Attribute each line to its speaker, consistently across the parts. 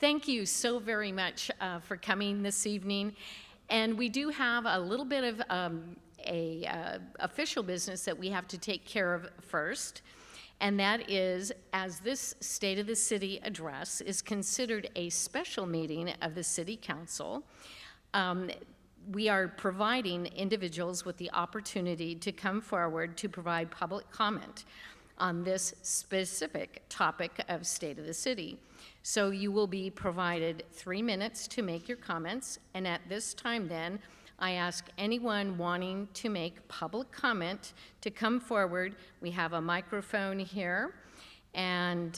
Speaker 1: thank you so very much for coming this evening. And we do have a little bit of official business that we have to take care of first. And that is, as this State of the City address is considered a special meeting of the City Council, we are providing individuals with the opportunity to come forward to provide public comment on this specific topic of State of the City. So you will be provided 3 minutes to make your comments, and at this time then, I ask anyone wanting to make public comment to come forward. We have a microphone here, and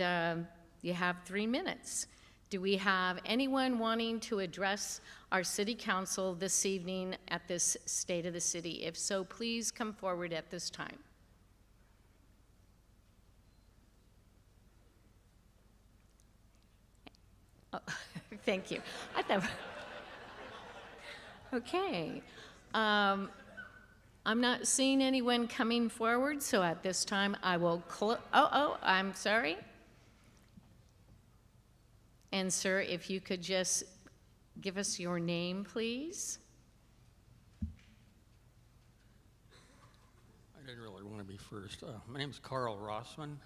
Speaker 1: you have 3 minutes. Do we have anyone wanting to address our City Council this evening at this State of the City? If so, please come forward at this time. Oh, thank you. I thought. Okay. I'm not seeing anyone coming forward, so at this time I will close. I'm sorry. And sir, if you could just give us your name, please.
Speaker 2: I didn't really want to be first. My name is Carl Rossman,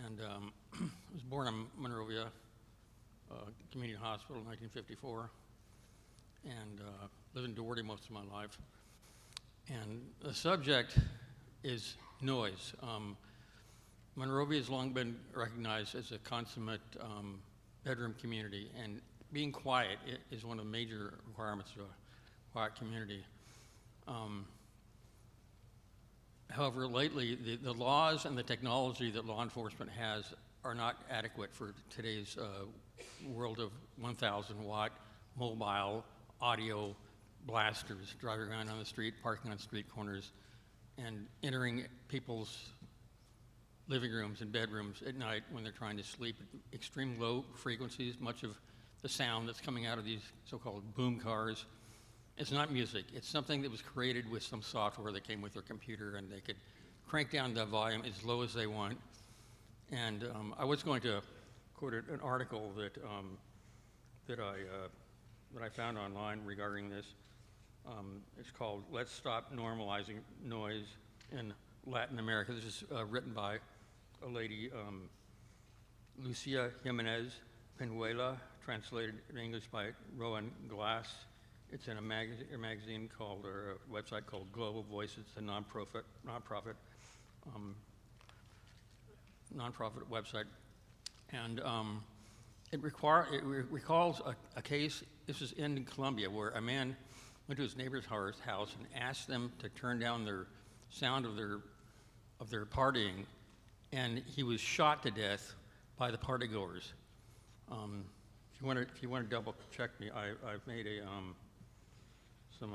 Speaker 2: and I was born in Monrovia Community Hospital in 1954, and lived in Doherty most of my life. And the subject is noise. Monrovia has long been recognized as a consummate bedroom community, and being quiet is one of the major requirements of a quiet community. However, lately, the laws and the technology that law enforcement has are not adequate for today's world of 1,000-watt mobile audio blasters driving around on the street, parking on street corners, and entering people's living rooms and bedrooms at night when they're trying to sleep at extreme low frequencies. Much of the sound that's coming out of these so-called boom cars, it's not music. It's something that was created with some software that came with their computer, and they could crank down the volume as low as they want. And I was going to quote an article that I found online regarding this. It's called "Let's Stop Normalizing Noise in Latin America." This is written by a lady, Lucia Jimenez Penuela, translated in English by Rowan Glass. It's in a magazine called, or a website called Global Voice. It's a nonprofit website, and it recalls a case. This is in Colombia, where a man went to his neighbor's house and asked them to turn down their sound of their partying, and he was shot to death by the partygoers. If you want to double check me, I've made some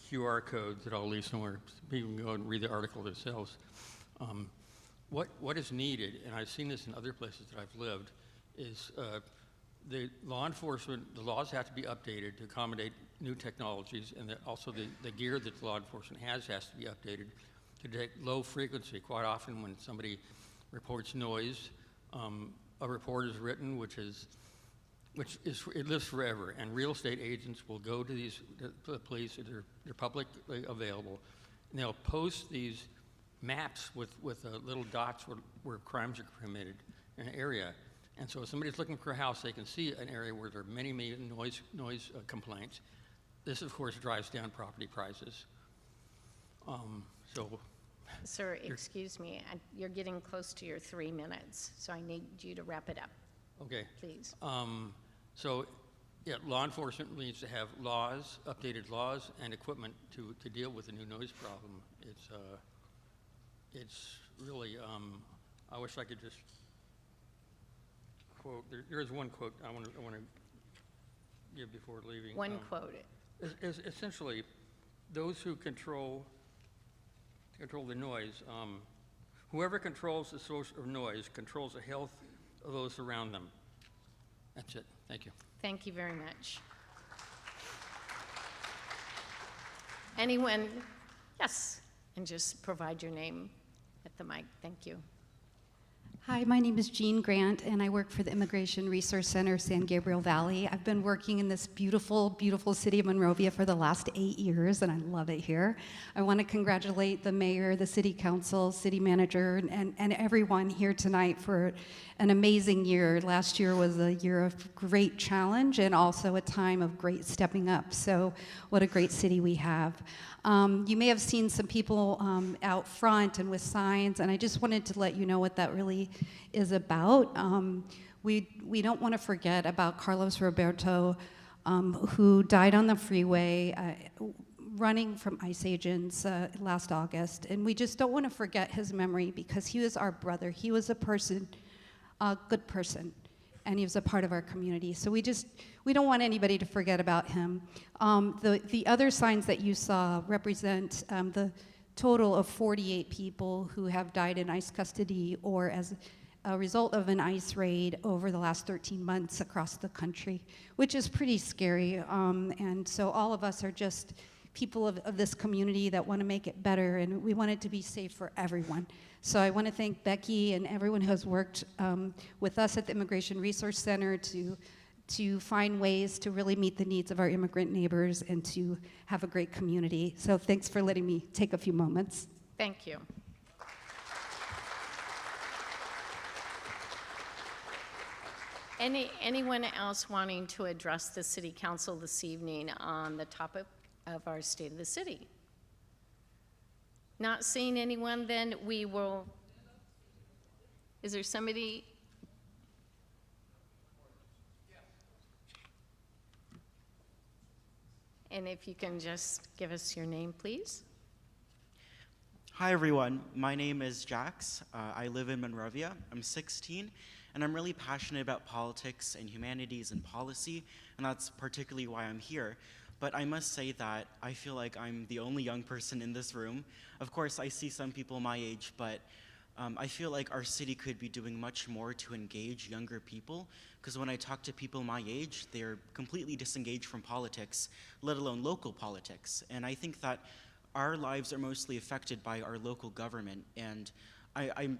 Speaker 2: QR codes that I'll leave somewhere. People can go and read the article themselves. What is needed, and I've seen this in other places that I've lived, is the law enforcement, the laws have to be updated to accommodate new technologies, and that also the gear that law enforcement has to be updated to detect low frequency. Quite often when somebody reports noise, a report is written it lives forever, and real estate agents will go to the police, they're publicly available, and they'll post these maps with little dots where crimes are committed in an area. And so if somebody's looking for a house, they can see an area where there are many noise complaints. This, of course, drives down property prices.
Speaker 1: Sir, excuse me, you're getting close to your 3 minutes, so I need you to wrap it up.
Speaker 2: Okay.
Speaker 1: Please.
Speaker 2: Law enforcement needs to have laws, updated laws, and equipment to deal with the new noise problem. It's really, I wish I could just quote. There is one quote I want to give before leaving.
Speaker 1: One quote.
Speaker 2: Is essentially, those who control the noise, whoever controls the source of noise controls the health of those around them. That's it. Thank you.
Speaker 1: Thank you very much. Anyone? Yes, and just provide your name at the mic. Thank you.
Speaker 3: Hi, my name is Jean Grant, and I work for the Immigration Resource Center, San Gabriel Valley. I've been working in this beautiful, beautiful city of Monrovia for the last 8 years, and I love it here. I want to congratulate the mayor, the city council, city manager, and everyone here tonight for an amazing year. Last year was a year of great challenge and also a time of great stepping up. So what a great city we have. You may have seen some people out front and with signs, and I just wanted to let you know what that really is about. We don't want to forget about Carlos Roberto, who died on the freeway running from ICE agents last August, and we just don't want to forget his memory because he was our brother. He was a good person, and he was a part of our community. So we don't want anybody to forget about him. The other signs that you saw represent the total of 48 people who have died in ICE custody or as a result of an ICE raid over the last 13 months across the country, which is pretty scary. And so all of us are just people of this community that want to make it better, and we want it to be safe for everyone. So I want to thank Becky and everyone who has worked with us at the Immigration Resource Center to find ways to really meet the needs of our immigrant neighbors and to have a great community. So thanks for letting me take a few moments.
Speaker 1: Thank you. Anyone else wanting to address the City Council this evening on the topic of our State of the City? Not seeing anyone, then we will. Is there somebody? And if you can just give us your name, please.
Speaker 4: Hi, everyone. My name is Jax. I live in Monrovia. I'm 16, and I'm really passionate about politics and humanities and policy, and that's particularly why I'm here. But I must say that I feel like I'm the only young person in this room. Of course, I see some people my age, but I feel like our city could be doing much more to engage younger people, because when I talk to people my age, they're completely disengaged from politics, let alone local politics. And I think that our lives are mostly affected by our local government, and I'm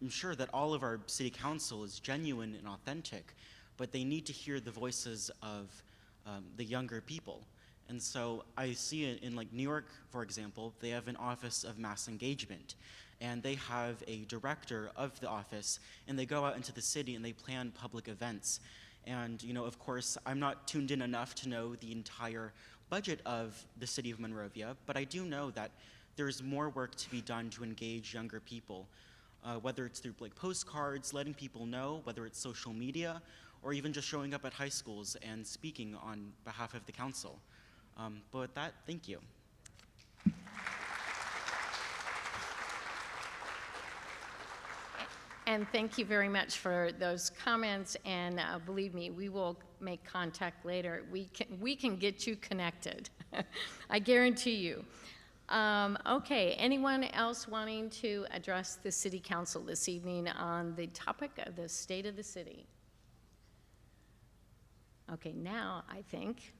Speaker 4: sure that all of our city council is genuine and authentic, but they need to hear the voices of the younger people. And so I see it in like New York, for example, they have an Office of Mass Engagement, and they have a director of the office, and they go out into the city and they plan public events. And of course, I'm not tuned in enough to know the entire budget of the city of Monrovia, but I do know that there's more work to be done to engage younger people, whether it's through like postcards, letting people know, whether it's social media, or even just showing up at high schools and speaking on behalf of the council. But with that, thank you.
Speaker 1: And thank you very much for those comments, and believe me, we will make contact later. We can get you connected. I guarantee you. Okay, anyone else wanting to address the City Council this evening on the topic of the state of the city? Okay, now I think,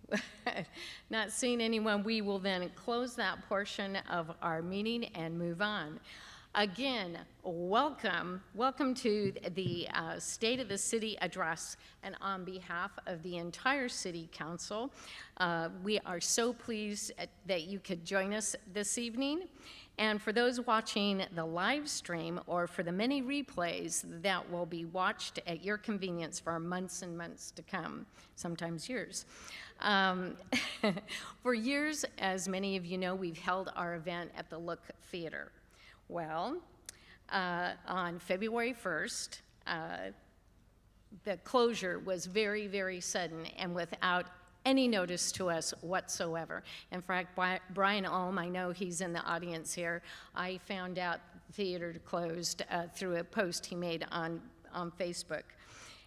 Speaker 1: not seeing anyone, we will then close that portion of our meeting and move on. Again, welcome to the State of the City address, and on behalf of the entire City Council, we are so pleased that you could join us this evening. And for those watching the live stream or for the many replays that will be watched at your convenience for months and months to come, sometimes years. For years, as many of you know, we've held our event at the Look Theater. Well, on February 1st, the closure was very, very sudden and without any notice to us whatsoever. In fact, Brian Ulm, I know he's in the audience here, I found out the theater closed through a post he made on Facebook.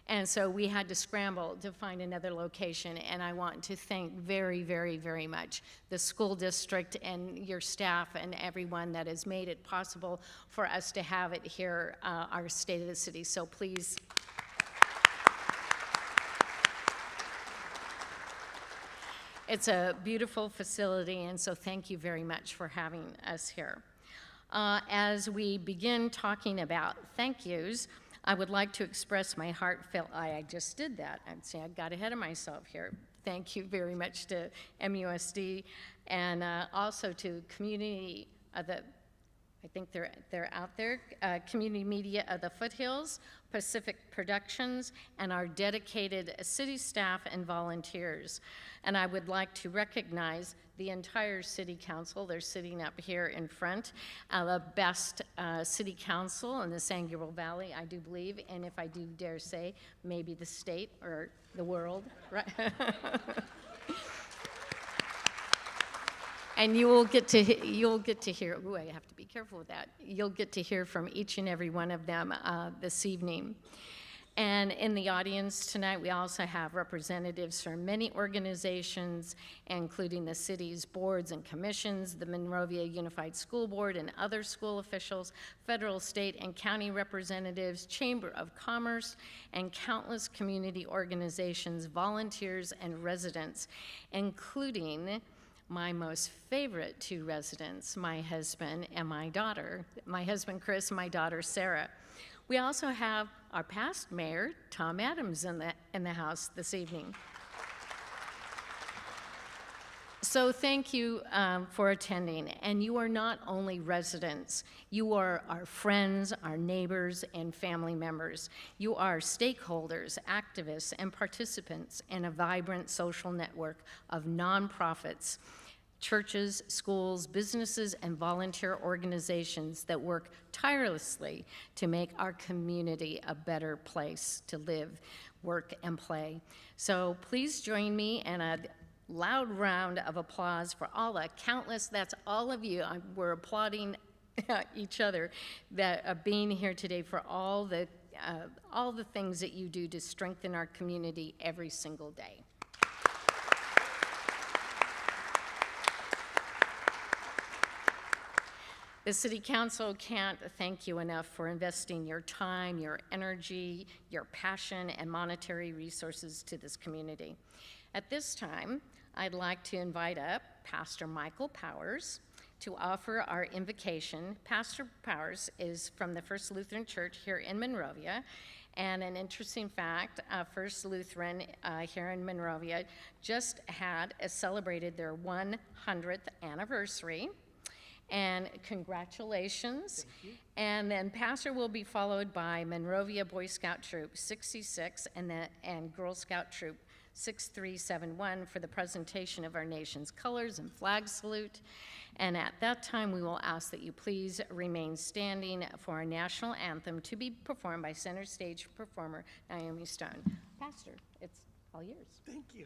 Speaker 1: And so we had to scramble to find another location, and I want to thank very, very, very much the school district and your staff and everyone that has made it possible for us to have it here, our State of the City. So please. It's a beautiful facility, and so thank you very much for having us here. As we begin talking about thank yous, I would like to express my heartfelt, I just did that. I'd say I got ahead of myself here. Thank you very much to MUSD and also to community of the, I think they're out there, community media of the Foothills, Pacific Productions, and our dedicated city staff and volunteers. And I would like to recognize the entire city council. They're sitting up here in front. The best city council in the San Gabriel Valley, I do believe, and if I do dare say, maybe the state or the world, right? And you'll get to hear, ooh, I have to be careful with that. You'll get to hear from each and every one of them this evening. And in the audience tonight, we also have representatives from many organizations, including the city's boards and commissions, the Monrovia Unified School Board and other school officials, federal, state, and county representatives, Chamber of Commerce, and countless community organizations, volunteers, and residents, including my most favorite two residents, my husband and my daughter, my husband Chris, my daughter Sarah. We also have our past mayor, Tom Adams, in the house this evening. So thank you for attending. And you are not only residents, you are our friends, our neighbors, and family members. You are stakeholders, activists, and participants in a vibrant social network of nonprofits, churches, schools, businesses, and volunteer organizations that work tirelessly to make our community a better place to live, work, and play. So please join me in a loud round of applause for all the countless, that's all of you, we're applauding each other, that being here today for all the things that you do to strengthen our community every single day. The City Council can't thank you enough for investing your time, your energy, your passion, and monetary resources to this community. At this time, I'd like to invite up Pastor Michael Powers to offer our invocation. Pastor Powers is from the First Lutheran Church here in Monrovia, and an interesting fact, First Lutheran here in Monrovia just had celebrated their 100th anniversary. And congratulations. And then Pastor will be followed by Monrovia Boy Scout Troop 66 and Girl Scout Troop 6371 for the presentation of our nation's colors and flag salute. And at that time, we will ask that you please remain standing for our national anthem to be performed by center stage performer Naomi Stone. Pastor, it's all yours.
Speaker 5: Thank you.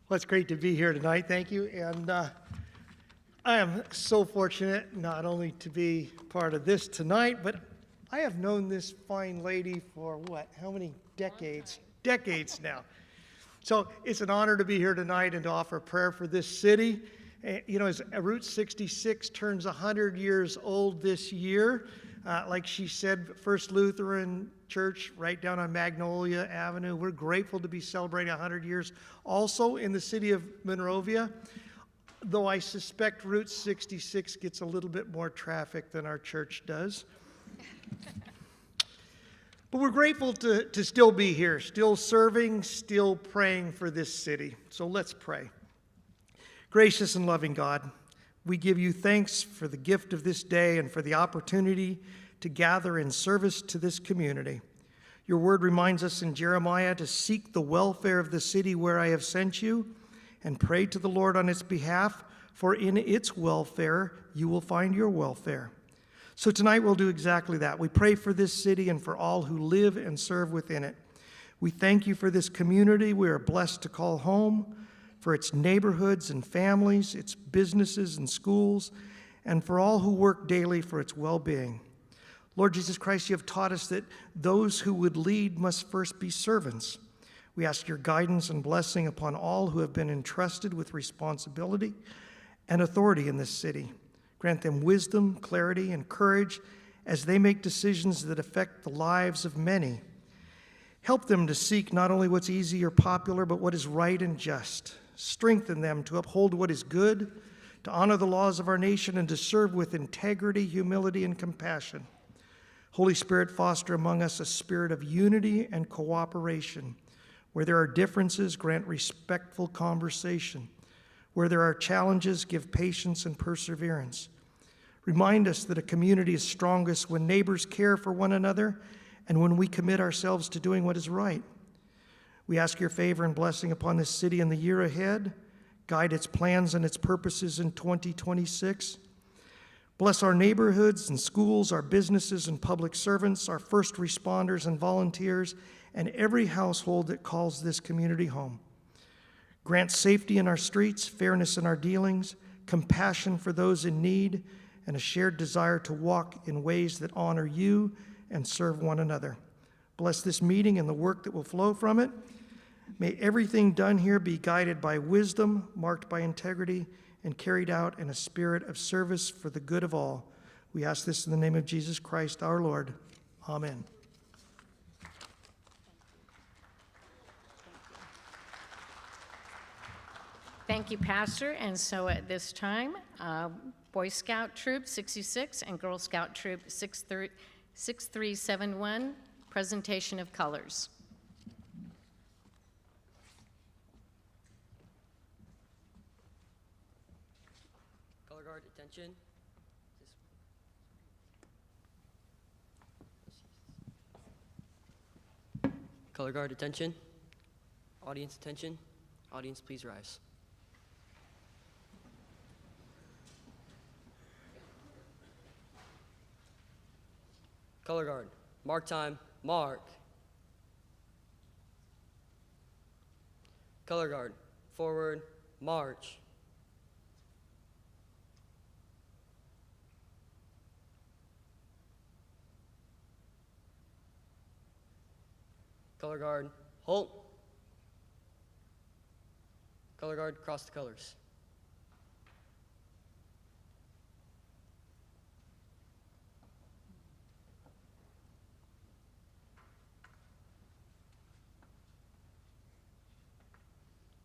Speaker 5: Well, it's great to be here tonight. Thank you. And I am so fortunate not only to be part of this tonight, but I have known this fine lady for what? How many decades? Decades now. So it's an honor to be here tonight and to offer prayer for this city. You know, as Route 66 turns 100 years old this year, like she said, First Lutheran Church right down on Magnolia Avenue. We're grateful to be celebrating 100 years also in the city of Monrovia, though I suspect Route 66 gets a little bit more traffic than our church does. But we're grateful to still be here, still serving, still praying for this city. So let's pray. Gracious and loving God, we give you thanks for the gift of this day and for the opportunity to gather in service to this community. Your word reminds us in Jeremiah to seek the welfare of the city where I have sent you and pray to the Lord on its behalf, for in its welfare you will find your welfare. So tonight we'll do exactly that. We pray for this city and for all who live and serve within it. We thank you for this community we are blessed to call home, for its neighborhoods and families, its businesses and schools, and for all who work daily for its well-being. Lord Jesus Christ, you have taught us that those who would lead must first be servants. We ask your guidance and blessing upon all who have been entrusted with responsibility and authority in this city. Grant them wisdom, clarity, and courage as they make decisions that affect the lives of many. Help them to seek not only what's easy or popular, but what is right and just. Strengthen them to uphold what is good, to honor the laws of our nation, and to serve with integrity, humility, and compassion. Holy Spirit, foster among us a spirit of unity and cooperation. Where there are differences, grant respectful conversation. Where there are challenges, give patience and perseverance. Remind us that a community is strongest when neighbors care for one another and when we commit ourselves to doing what is right. We ask your favor and blessing upon this city in the year ahead. Guide its plans and its purposes in 2026. Bless our neighborhoods and schools, our businesses and public servants, our first responders and volunteers, and every household that calls this community home. Grant safety in our streets, fairness in our dealings, compassion for those in need, and a shared desire to walk in ways that honor you and serve one another. Bless this meeting and the work that will flow from it. May everything done here be guided by wisdom, marked by integrity, and carried out in a spirit of service for the good of all. We ask this in the name of Jesus Christ, our Lord. Amen.
Speaker 1: Thank you, Pastor. And so at this time, Boy Scout Troop 66 and Girl Scout Troop 6371, presentation of colors.
Speaker 6: Color guard, attention. Color guard, attention. Audience, attention. Audience, please rise. Color guard, mark time, mark. Color guard, forward, march. Color guard, halt. Color guard, cross the colors.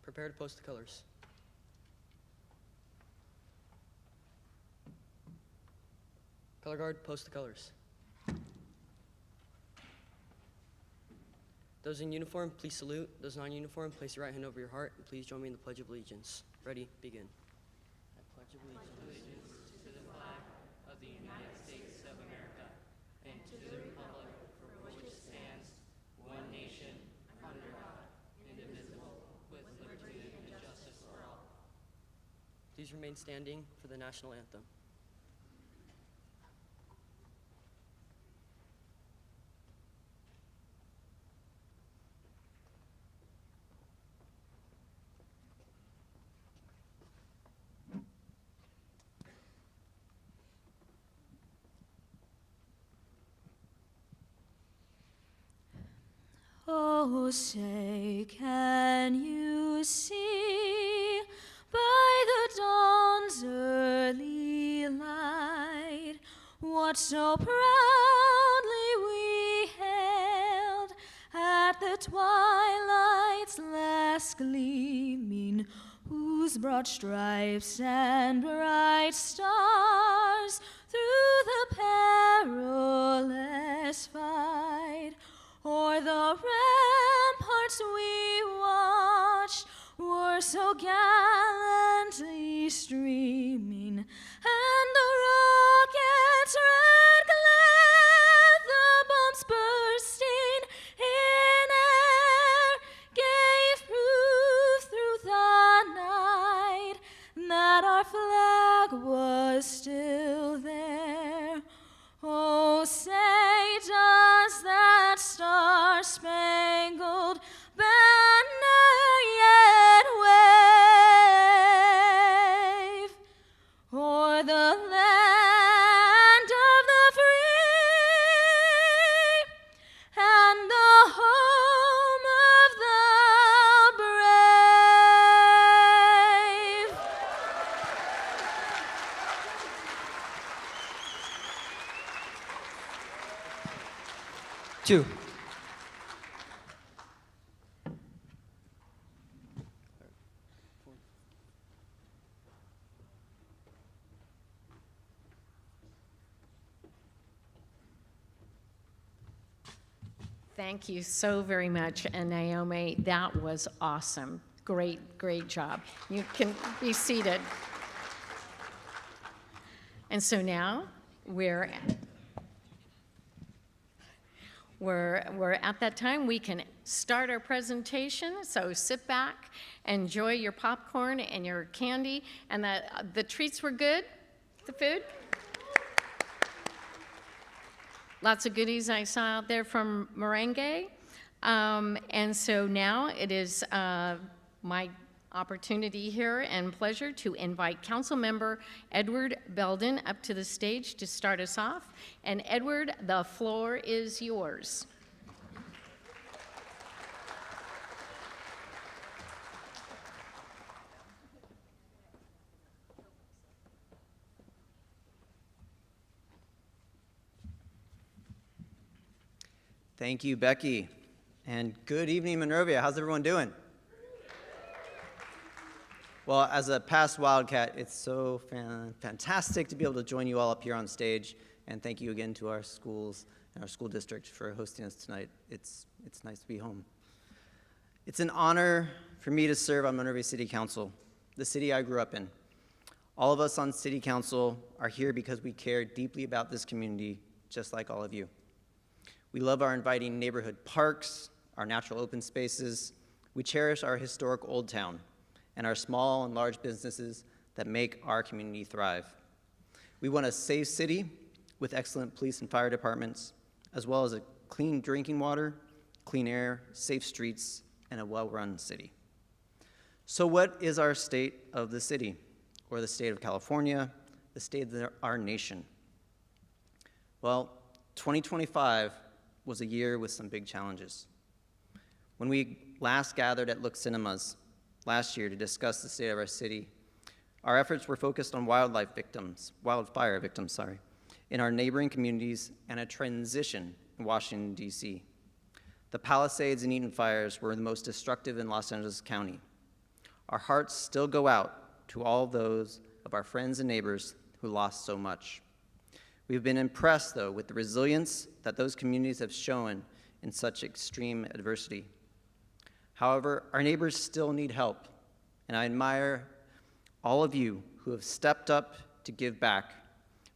Speaker 6: Prepare to post the colors. Color guard, post the colors. Those in uniform, please salute. Those not in uniform, place your right hand over your heart, and please join me in the Pledge of Allegiance. Ready, begin. I pledge allegiance
Speaker 7: to the flag of the United States of America and to the republic for which it stands, one nation, under God, indivisible, with liberty and justice for all.
Speaker 6: Please remain standing for the national anthem.
Speaker 8: Oh, say, can you see by the dawn's early light what so proudly we hailed at the twilight's last gleaming, whose broad stripes and bright stars through the perilous fight o'er the ramparts we watched were so gallantly streaming, and the rocket's red glare, the bombs bursting in air, gave proof through the night that our flag was still there. Oh, say, does that star-spangled banner yet wave o'er the land of the free and the home of the brave?
Speaker 6: Two.
Speaker 1: Thank you so very much. And Naomi, that was awesome. Great, great job. You can be seated. And so now we're at that time we can start our presentation. So sit back, enjoy your popcorn and your candy. And the treats were good, the food? Lots of goodies I saw out there from Merengue. And so now it is my opportunity here and pleasure to invite Councilmember Edward Belden up to the stage to start us off. And Edward, the floor is yours.
Speaker 9: Thank you, Becky. And good evening, Monrovia. How's everyone doing? Well, as a past Wildcat, it's so fantastic to be able to join you all up here on stage. And thank you again to our schools and our school district for hosting us tonight. It's nice to be home. It's an honor for me to serve on Monrovia City Council, the city I grew up in. All of us on City Council are here because we care deeply about this community, just like all of you. We love our inviting neighborhood parks, our natural open spaces. We cherish our historic Old Town and our small and large businesses that make our community thrive. We want a safe city with excellent police and fire departments, as well as a clean drinking water, clean air, safe streets, and a well-run city. So what is our state of the city, or the state of California, the state of our nation? Well, 2025 was a year with some big challenges. When we last gathered at Look Cinemas last year to discuss the state of our city, our efforts were focused on wildfire victims, in our neighboring communities and a transition in Washington, D.C. The Palisades and Eaton fires were the most destructive in Los Angeles County. Our hearts still go out to all those of our friends and neighbors who lost so much. We've been impressed, though, with the resilience that those communities have shown in such extreme adversity. However, our neighbors still need help, and I admire all of you who have stepped up to give back,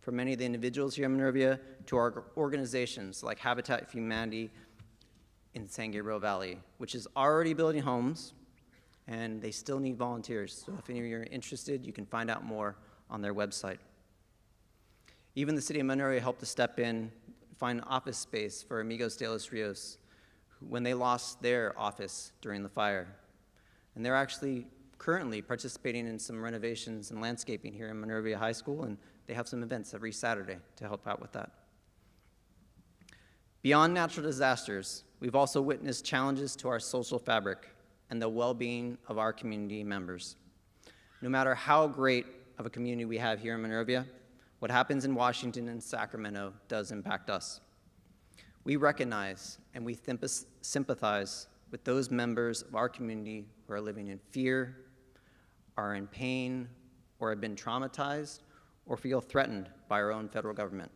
Speaker 9: from many of the individuals here in Monrovia to our organizations like Habitat for Humanity in San Gabriel Valley, which is already building homes, and they still need volunteers. So if any of you are interested, you can find out more on their website. Even the city of Monrovia helped to step in, find office space for Amigos de los Rios when they lost their office during the fire. And they're actually currently participating in some renovations and landscaping here in Monrovia High School, and they have some events every Saturday to help out with that. Beyond natural disasters, we've also witnessed challenges to our social fabric and the well-being of our community members. No matter how great of a community we have here in Monrovia, what happens in Washington and Sacramento does impact us. We recognize and we sympathize with those members of our community who are living in fear, are in pain, or have been traumatized, or feel threatened by our own federal government.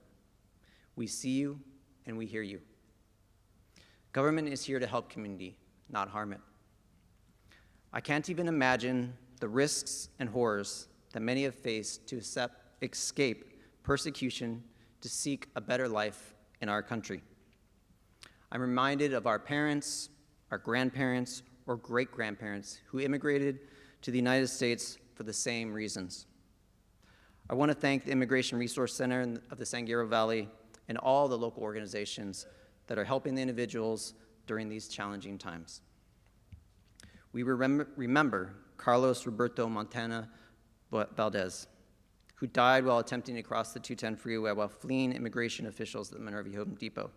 Speaker 9: We see you and we hear you. Government is here to help community, not harm it. I can't even imagine the risks and horrors that many have faced to escape persecution to seek a better life in our country. I'm reminded of our parents, our grandparents, or great-grandparents who immigrated to the United States for the same reasons. I want to thank the Immigration Resource Center of the San Gabriel Valley and all the local organizations that are helping the individuals during these challenging times. We remember Carlos Roberto Montana Valdez, who died while attempting to cross the 210 freeway while fleeing immigration officials at the Monrovia Home Depot.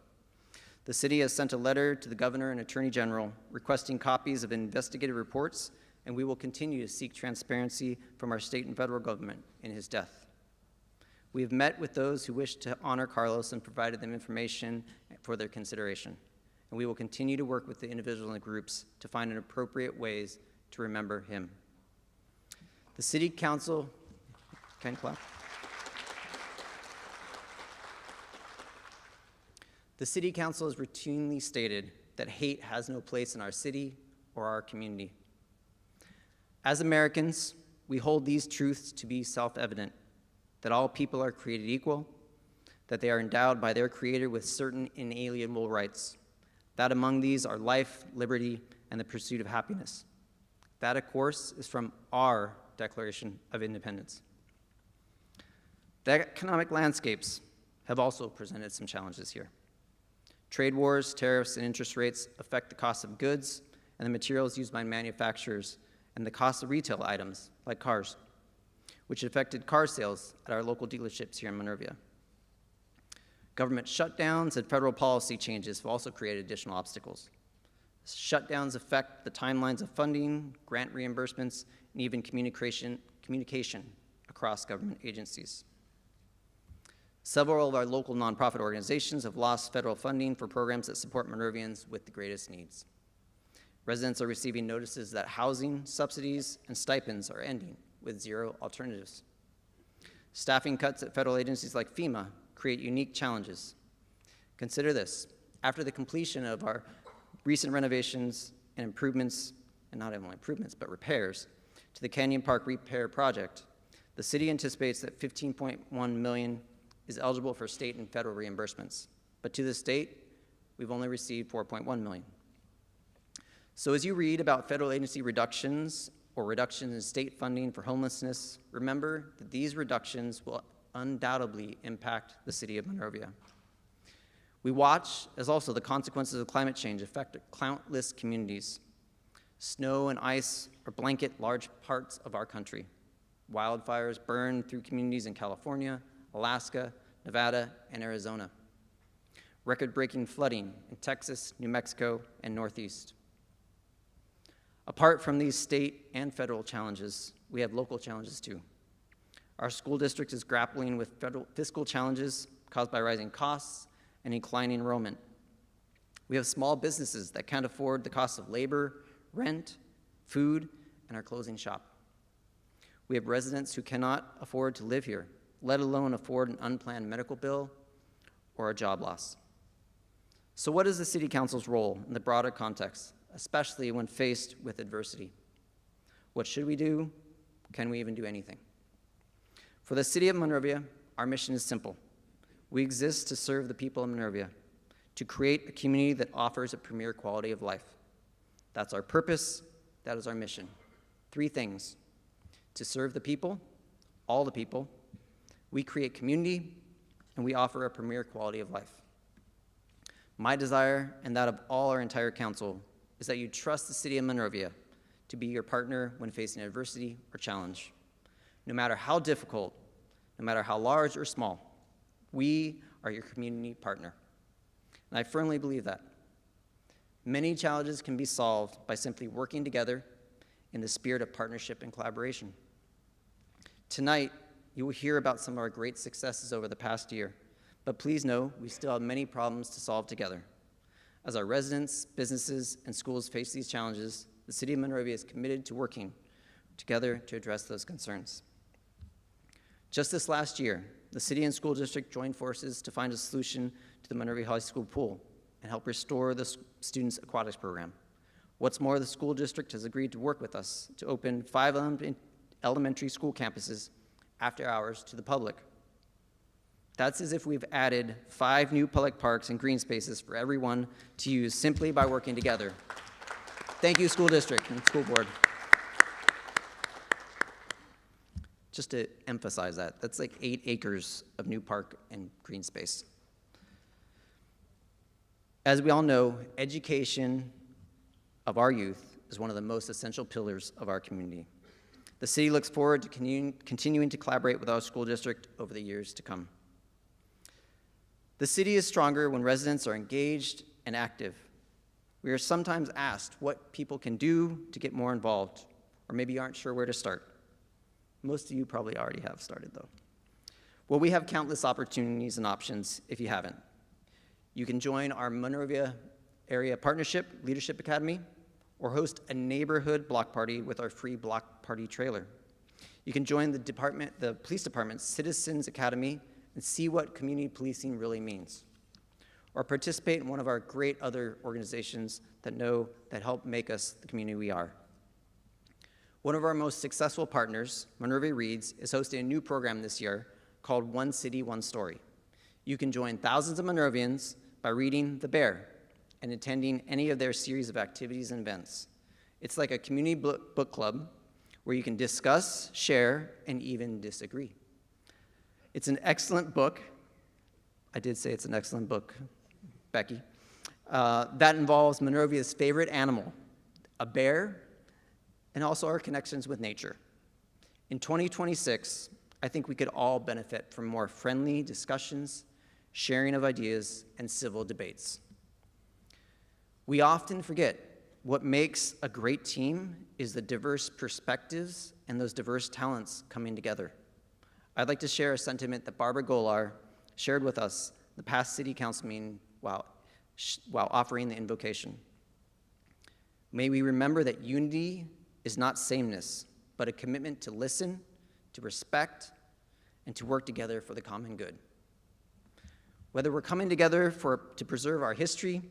Speaker 9: The city has sent a letter to the governor and attorney general requesting copies of investigative reports, and we will continue to seek transparency from our state and federal government in his death. We have met with those who wish to honor Carlos and provided them information for their consideration, and we will continue to work with the individuals and the groups to find an appropriate ways to remember him. The City Council, can you clap? The City Council has routinely stated that hate has no place in our city or our community. As Americans, we hold these truths to be self-evident, that all people are created equal, that they are endowed by their Creator with certain inalienable rights, that among these are life, liberty, and the pursuit of happiness. That, of course, is from our Declaration of Independence. The economic landscapes have also presented some challenges here. Trade wars, tariffs, and interest rates affect the cost of goods and the materials used by manufacturers and the cost of retail items, like cars, which affected car sales at our local dealerships here in Monrovia. Government shutdowns and federal policy changes have also created additional obstacles. Shutdowns affect the timelines of funding, grant reimbursements, and even communication across government agencies. Several of our local nonprofit organizations have lost federal funding for programs that support Monrovians with the greatest needs. Residents are receiving notices that housing, subsidies, and stipends are ending with zero alternatives. Staffing cuts at federal agencies like FEMA create unique challenges. Consider this: after the completion of our recent renovations and improvements, and not only improvements, but repairs, to the Canyon Park Repair Project, the city anticipates that $15.1 million is eligible for state and federal reimbursements. But to this date, we've only received $4.1 million. So as you read about federal agency reductions or reductions in state funding for homelessness, remember that these reductions will undoubtedly impact the city of Monrovia. We watch as also the consequences of climate change affect countless communities. Snow and ice are blanket large parts of our country. Wildfires burn through communities in California, Alaska, Nevada, and Arizona. Record-breaking flooding in Texas, New Mexico, and Northeast. Apart from these state and federal challenges, we have local challenges too. Our school district is grappling with federal fiscal challenges caused by rising costs and declining enrollment. We have small businesses that can't afford the cost of labor, rent, food, and are closing shop. We have residents who cannot afford to live here, let alone afford an unplanned medical bill or a job loss. So what is the City Council's role in the broader context, especially when faced with adversity? What should we do? Can we even do anything? For the City of Monrovia, our mission is simple. We exist to serve the people of Monrovia, to create a community that offers a premier quality of life. That's our purpose, that is our mission. 3 things: to serve the people, all the people, we create community, and we offer a premier quality of life. My desire, and that of all our entire council, is that you trust the City of Monrovia to be your partner when facing adversity or challenge. No matter how difficult, no matter how large or small, we are your community partner. And I firmly believe that. Many challenges can be solved by simply working together in the spirit of partnership and collaboration. Tonight, you will hear about some of our great successes over the past year, but please know we still have many problems to solve together. As our residents, businesses, and schools face these challenges, the City of Monrovia is committed to working together to address those concerns. Just this last year, the city and school district joined forces to find a solution to the Monrovia High School pool and help restore the students' aquatics program. What's more, the school district has agreed to work with us to open 5 elementary school campuses after hours to the public. That's as if we've added 5 new public parks and green spaces for everyone to use simply by working together. Thank you, school district and school board. Just to emphasize that, that's like 8 acres of new park and green space. As we all know, education of our youth is one of the most essential pillars of our community. The city looks forward to continuing to collaborate with our school district over the years to come. The city is stronger when residents are engaged and active. We are sometimes asked what people can do to get more involved, or maybe aren't sure where to start. Most of you probably already have started, though. Well, we have countless opportunities and options if you haven't. You can join our Monrovia Area Partnership Leadership Academy, or host a neighborhood block party with our free block party trailer. You can join the police department's Citizens Academy and see what community policing really means. or participate in one of our great other organizations that help make us the community we are. One of our most successful partners, Monrovia Reads, is hosting a new program this year called One City, One Story. You can join thousands of Monrovians by reading The Bear and attending any of their series of activities and events. It's like a community book club where you can discuss, share, and even disagree. It's an excellent book. I did say it's an excellent book, Becky. That involves Monrovia's favorite animal, a bear, and also our connections with nature. In 2026, I think we could all benefit from more friendly discussions, sharing of ideas, and civil debates. We often forget what makes a great team is the diverse perspectives and those diverse talents coming together. I'd like to share a sentiment that Barbara Golar shared with us the past city council meeting while offering the invocation. May we remember that unity is not sameness, but a commitment to listen, to respect, and to work together for the common good. Whether we're coming together to preserve our history,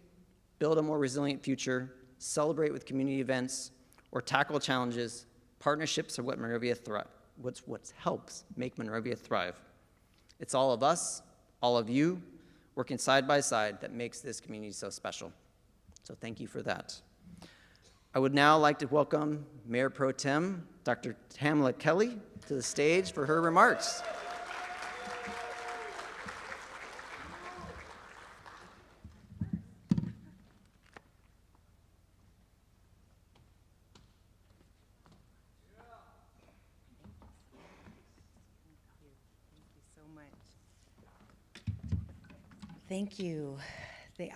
Speaker 9: build a more resilient future, celebrate with community events, or tackle challenges, partnerships are what what helps make Monrovia thrive. It's all of us, all of you, working side by side that makes this community so special. So thank you for that. I would now like to welcome Mayor Pro Tem, Dr. Tamla Kelly, to the stage for her remarks.
Speaker 10: Thank you.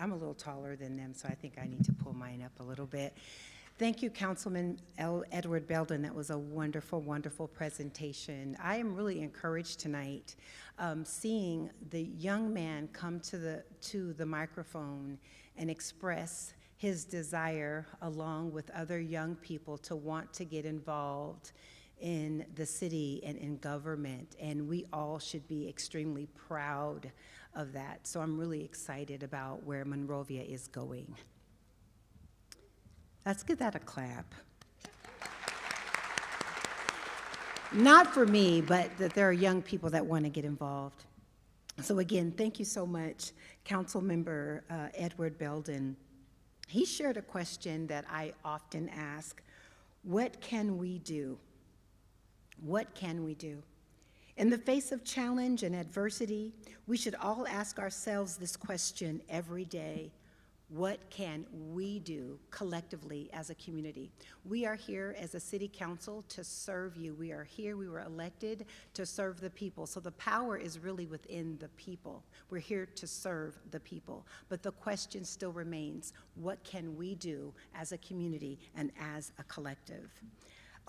Speaker 10: I'm a little taller than them, so I think I need to pull mine up a little bit. Thank you, Councilman Edward Belden. That was a wonderful, wonderful presentation. I am really encouraged tonight seeing the young man come to the microphone and express his desire, along with other young people, to want to get involved in the city and in government, and we all should be extremely proud of that. So I'm really excited about where Monrovia is going. Let's give that a clap. Not for me, but that there are young people that want to get involved. So again, thank you so much, Councilmember Edward Belden. He shared a question that I often ask: what can we do? What can we do? In the face of challenge and adversity, we should all ask ourselves this question every day: what can we do collectively as a community? We are here as a city council to serve you. We are here, we were elected to serve the people. So the power is really within the people. We're here to serve the people. But the question still remains: what can we do as a community and as a collective?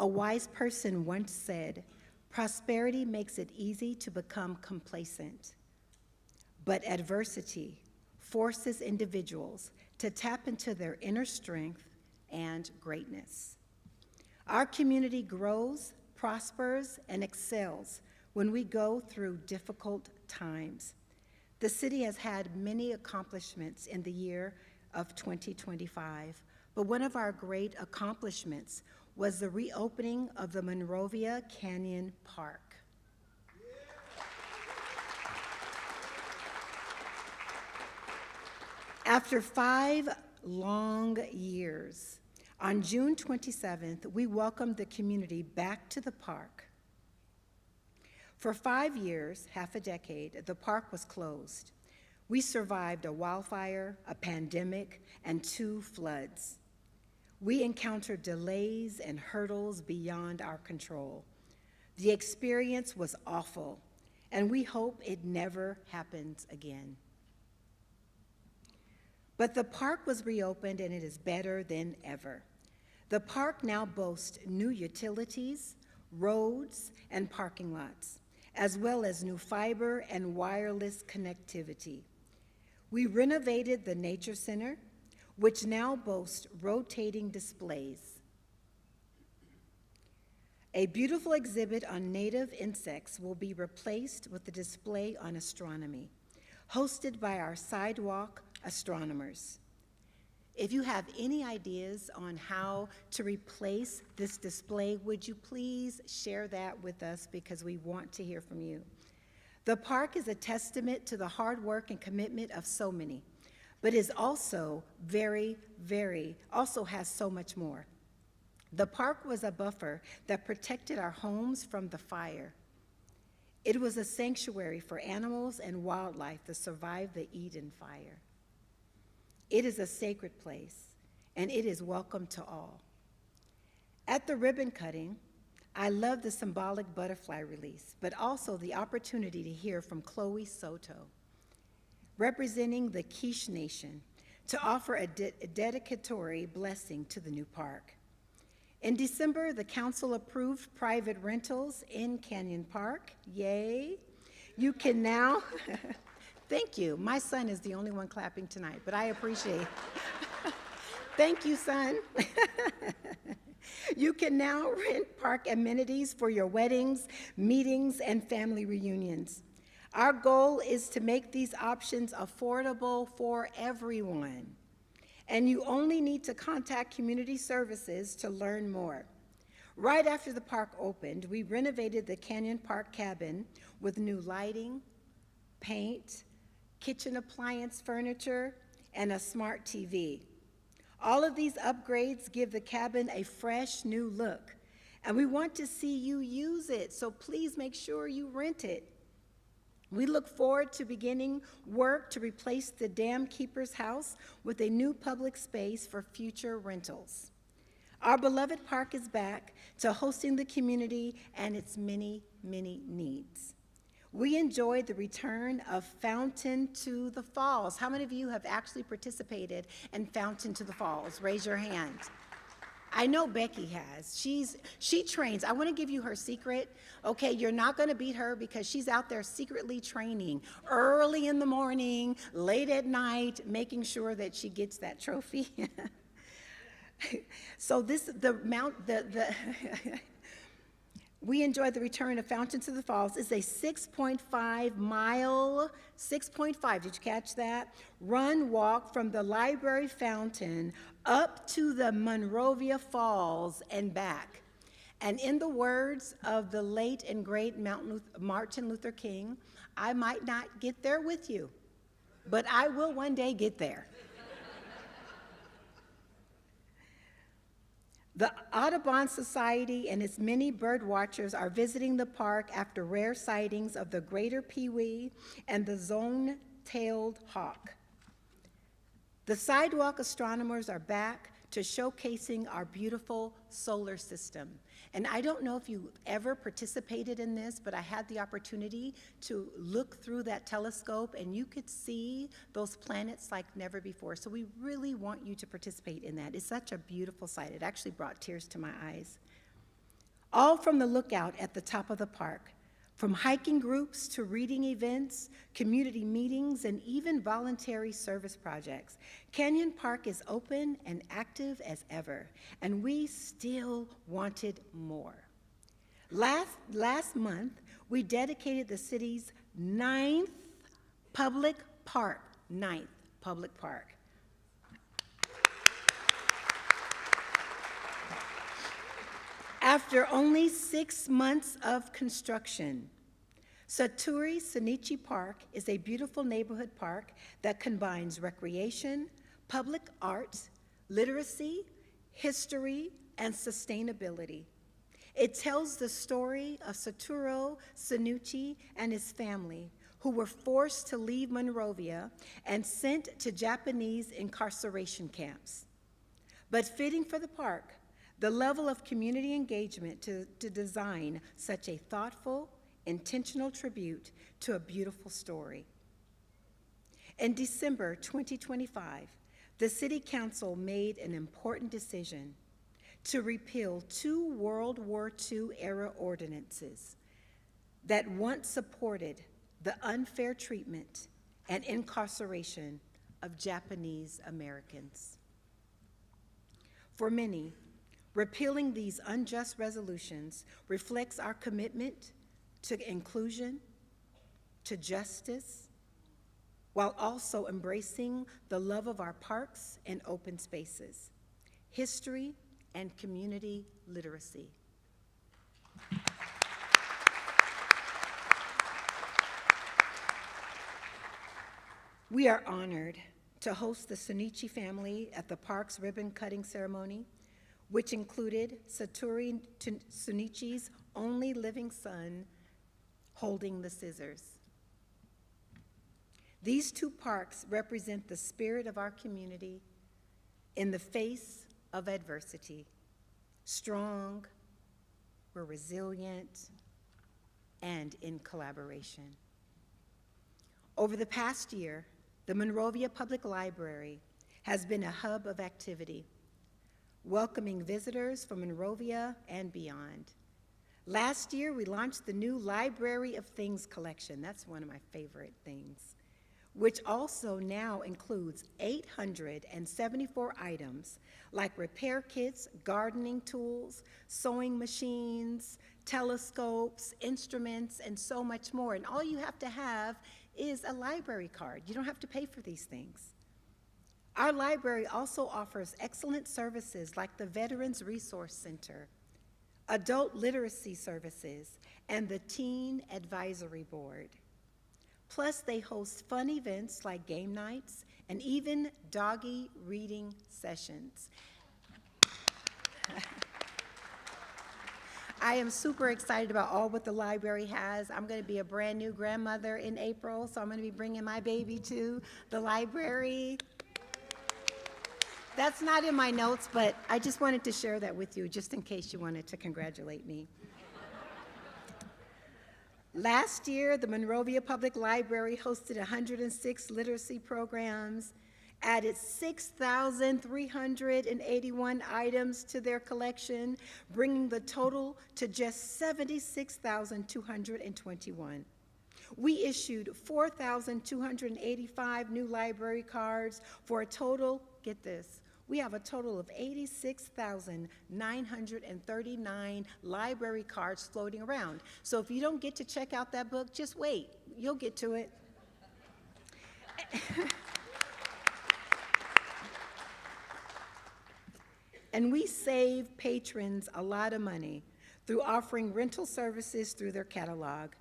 Speaker 10: A wise person once said, "Prosperity makes it easy to become complacent, but adversity forces individuals to tap into their inner strength and greatness." Our community grows, prospers, and excels when we go through difficult times. The city has had many accomplishments in the year of 2025, but one of our great accomplishments was the reopening of the Monrovia Canyon Park. After 5 long years, on June 27th, we welcomed the community back to the park. For 5 years, half a decade, the park was closed. We survived a wildfire, a pandemic, and 2 floods. We encountered delays and hurdles beyond our control. The experience was awful, and we hope it never happens again. But the park was reopened, and it is better than ever. The park now boasts new utilities, roads, and parking lots, as well as new fiber and wireless connectivity. We renovated the Nature Center, which now boasts rotating displays. A beautiful exhibit on native insects will be replaced with a display on astronomy, hosted by our Sidewalk astronomers. If you have any ideas on how to replace this display, would you please share that with us, because we want to hear from you. The park is a testament to the hard work and commitment of so many, but is also also has so much more. The park was a buffer that protected our homes from the fire. It was a sanctuary for animals and wildlife that survived the Eden fire. It is a sacred place, and it is welcome to all. At the ribbon cutting, I love the symbolic butterfly release, but also the opportunity to hear from Chloe Soto, representing the Quiche Nation, to offer a dedicatory blessing to the new park. In December, the council approved private rentals in Canyon Park. Yay. You can now, thank you. My son is the only one clapping tonight, but I appreciate it. Thank you, son. You can now rent park amenities for your weddings, meetings, and family reunions. Our goal is to make these options affordable for everyone. And you only need to contact Community Services to learn more. Right after the park opened, we renovated the Canyon Park cabin with new lighting, paint, kitchen appliance furniture, and a smart TV. All of these upgrades give the cabin a fresh new look, and we want to see you use it, so please make sure you rent it. We look forward to beginning work to replace the Dam Keeper's house with a new public space for future rentals. Our beloved park is back to hosting the community and its many, many needs. We enjoyed the return of Fountain to the Falls. How many of you have actually participated in Fountain to the Falls? Raise your hand. I know Becky has. She trains. I want to give you her secret. Okay, you're not going to beat her because she's out there secretly training early in the morning, late at night, making sure that she gets that trophy. So we enjoyed the return of Fountain to the Falls. It's a 6.5 mile, 6.5, did you catch that? Run, walk from the library fountain up to the Monrovia Falls and back. And in the words of the late and great Martin Luther King, I might not get there with you, but I will one day get there. The Audubon Society and its many bird watchers are visiting the park after rare sightings of the greater peewee and the zone-tailed hawk. The sidewalk astronomers are back to showcasing our beautiful solar system. And I don't know if you ever participated in this, but I had the opportunity to look through that telescope and you could see those planets like never before. So we really want you to participate in that. It's such a beautiful sight. It actually brought tears to my eyes. All from the lookout at the top of the park, from hiking groups to reading events, community meetings, and even voluntary service projects. Canyon Park is open and active as ever, and we still wanted more. Last month, we dedicated the city's 9th public park. After only 6 months of construction, Saturi Sunichi Park is a beautiful neighborhood park that combines recreation, public arts, literacy, history, and sustainability. It tells the story of Satoru Sunichi and his family, who were forced to leave Monrovia and sent to Japanese incarceration camps. But fitting for the park, the level of community engagement to design such a thoughtful, intentional tribute to a beautiful story. In December 2025, the City Council made an important decision to repeal 2 World War II era ordinances that once supported the unfair treatment and incarceration of Japanese Americans. For many, repealing these unjust resolutions reflects our commitment to inclusion, to justice, while also embracing the love of our parks and open spaces, history, and community literacy. We are honored to host the Sunichi family at the park's ribbon cutting ceremony, which included Satoru Sunichi's only living son holding the scissors. These two parks represent the spirit of our community in the face of adversity. Strong, we're resilient, and in collaboration. Over the past year, the Monrovia Public Library has been a hub of activity, welcoming visitors from Monrovia and beyond. Last year, we launched the new Library of Things collection. That's one of my favorite things, which also now includes 874 items like repair kits, gardening tools, sewing machines, telescopes, instruments, and so much more. And all you have to have is a library card. You don't have to pay for these things. Our library also offers excellent services like the Veterans Resource Center, adult literacy services, and the Teen Advisory Board. Plus, they host fun events like game nights and even doggy reading sessions. I am super excited about all what the library has. I'm going to be a brand new grandmother in April, so I'm going to be bringing my baby to the library. That's not in my notes, but I just wanted to share that with you just in case you wanted to congratulate me. Last year, the Monrovia Public Library hosted 106 literacy programs, added 6,381 items to their collection, bringing the total to just 76,221. We issued 4,285 new library cards for a total, get this, we have a total of 86,939 library cards floating around. So if you don't get to check out that book, just wait. You'll get to it. And we save patrons a lot of money through offering rental services through their catalog.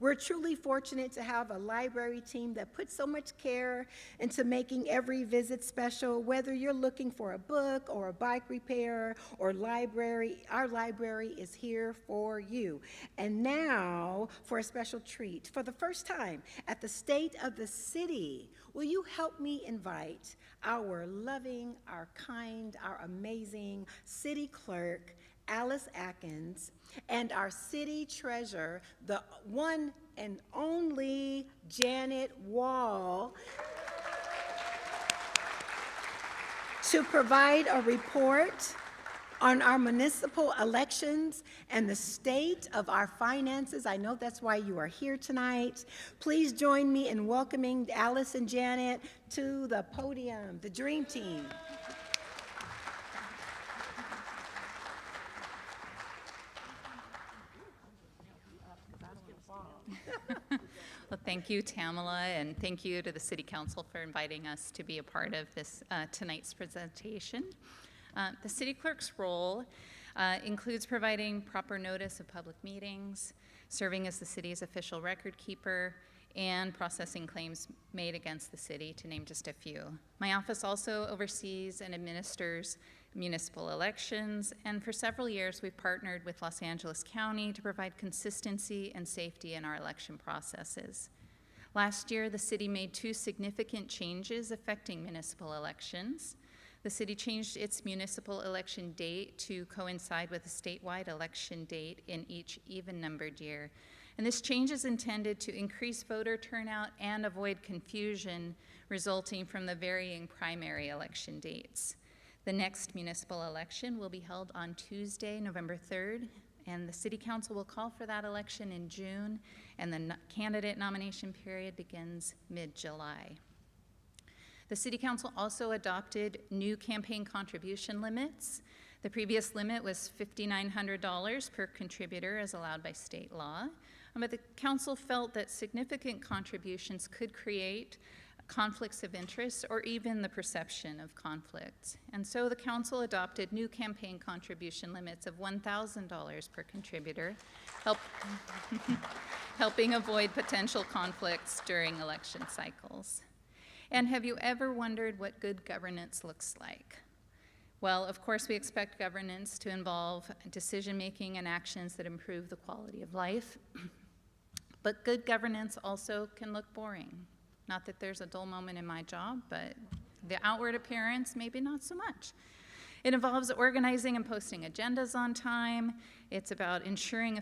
Speaker 10: We're truly fortunate to have a library team that puts so much care into making every visit special, whether you're looking for a book or a bike repair or library, our library is here for you. And now for a special treat. For the first time at the State of the City, will you help me invite our loving, our kind, our amazing city clerk, Alice Atkins, and our city treasurer, the one and only Janet Wall, to provide a report on our municipal elections and the state of our finances. I know that's why you are here tonight. Please join me in welcoming Alice and Janet to the podium, the Dream Team.
Speaker 11: Well, thank you, Tamala, and thank you to the City Council for inviting us to be a part of this tonight's presentation. The City Clerk's role includes providing proper notice of public meetings, serving as the city's official record keeper, and processing claims made against the city, to name just a few. My office also oversees and administers municipal elections, and for several years we've partnered with Los Angeles County to provide consistency and safety in our election processes. Last year, the city made 2 significant changes affecting municipal elections. The city changed its municipal election date to coincide with a statewide election date in each even-numbered year. And this change is intended to increase voter turnout and avoid confusion resulting from the varying primary election dates. The next municipal election will be held on Tuesday, November 3rd, and the City Council will call for that election in June, and the candidate nomination period begins mid-July. The City Council also adopted new campaign contribution limits. The previous limit was $5,900 per contributor as allowed by state law, but the council felt that significant contributions could create conflicts of interest, or even the perception of conflicts. And so the council adopted new campaign contribution limits of $1,000 per contributor, helping avoid potential conflicts during election cycles. And have you ever wondered what good governance looks like? Well, of course, we expect governance to involve decision-making and actions that improve the quality of life. But good governance also can look boring. Not that there's a dull moment in my job, but the outward appearance, maybe not so much. It involves organizing and posting agendas on time. It's about ensuring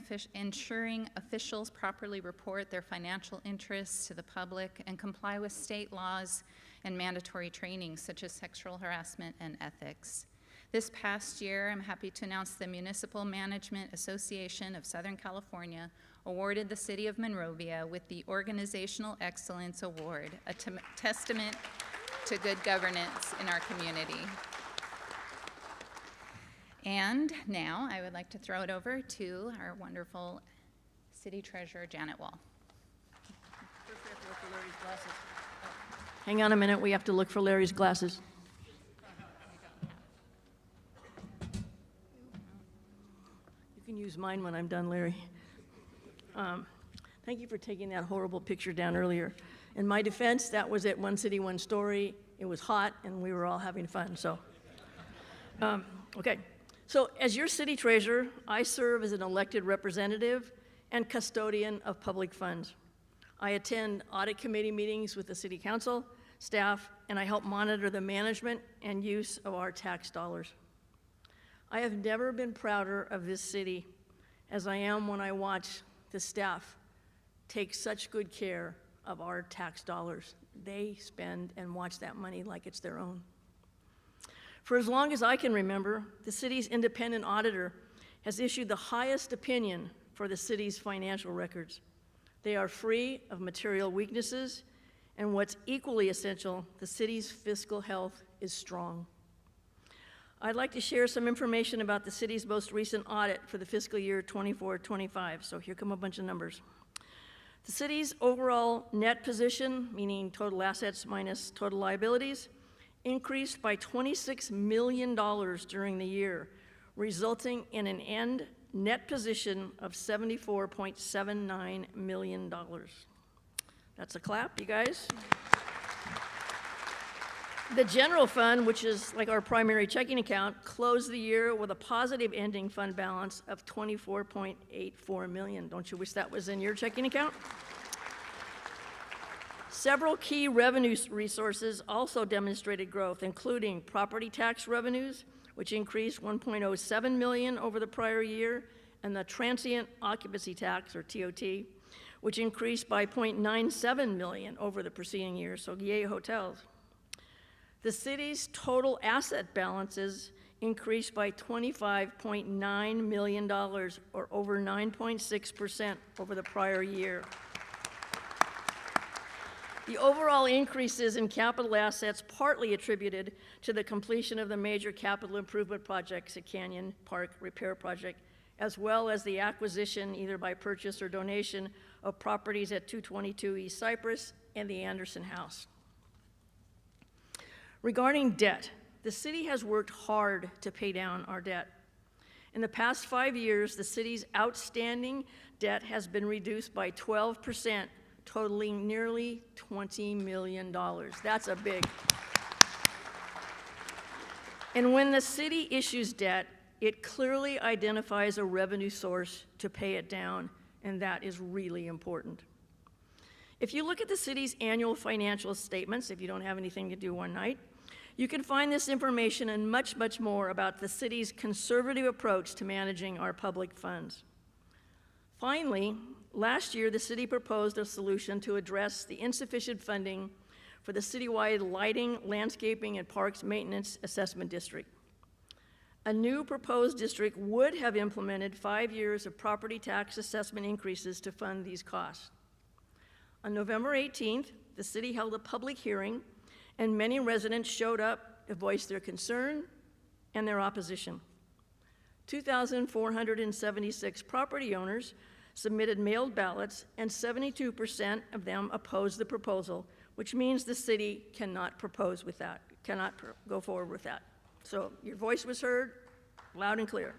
Speaker 11: officials properly report their financial interests to the public and comply with state laws and mandatory trainings such as sexual harassment and ethics. This past year, I'm happy to announce the Municipal Management Association of Southern California awarded the City of Monrovia with the Organizational Excellence Award, a testament to good governance in our community. And now I would like to throw it over to our wonderful City Treasurer, Janet Wall.
Speaker 12: First we have to look for Larry's glasses. Hang on a minute, we have to look for Larry's glasses. You can use mine when I'm done, Larry. Thank you for taking that horrible picture down earlier. In my defense, that was at One City, One Story. It was hot, and we were all having fun, so. Okay, so as your city treasurer, I serve as an elected representative and custodian of public funds. I attend audit committee meetings with the city council, staff, and I help monitor the management and use of our tax dollars. I have never been prouder of this city as I am when I watch the staff take such good care of our tax dollars. They spend and watch that money like it's their own. For as long as I can remember, the city's independent auditor has issued the highest opinion for the city's financial records. They are free of material weaknesses, and what's equally essential, the city's fiscal health is strong. I'd like to share some information about the city's most recent audit for the fiscal year 24-25. So here come a bunch of numbers. The city's overall net position, meaning total assets minus total liabilities, increased by $26 million during the year, resulting in an end net position of $74.79 million. That's a clap, you guys. The general fund, which is like our primary checking account, closed the year with a positive ending fund balance of $24.84 million. Don't you wish that was in your checking account? Several key revenue resources also demonstrated growth, including property tax revenues, which increased $1.07 million over the prior year, and the transient occupancy tax, or TOT, which increased by $0.97 million over the preceding year, so yay hotels. The city's total asset balances increased by $25.9 million, or over 9.6% over the prior year. The overall increases in capital assets partly attributed to the completion of the major capital improvement projects at Canyon Park Repair Project, as well as the acquisition, either by purchase or donation, of properties at 222 East Cypress and the Anderson House. Regarding debt, the city has worked hard to pay down our debt. In the past 5 years, the city's outstanding debt has been reduced by 12%, totaling nearly $20 million. That's a big. And when the city issues debt, it clearly identifies a revenue source to pay it down, and that is really important. If you look at the city's annual financial statements, if you don't have anything to do one night, you can find this information and much, much more about the city's conservative approach to managing our public funds. Finally, last year, the city proposed a solution to address the insufficient funding for the citywide lighting, landscaping, and parks maintenance assessment district. A new proposed district would have implemented 5 years of property tax assessment increases to fund these costs. On November 18th, the city held a public hearing, and many residents showed up to voice their concern and their opposition. 2,476 property owners submitted mailed ballots, and 72% of them opposed the proposal, which means the city cannot propose with that, go forward with that. So your voice was heard loud and clear.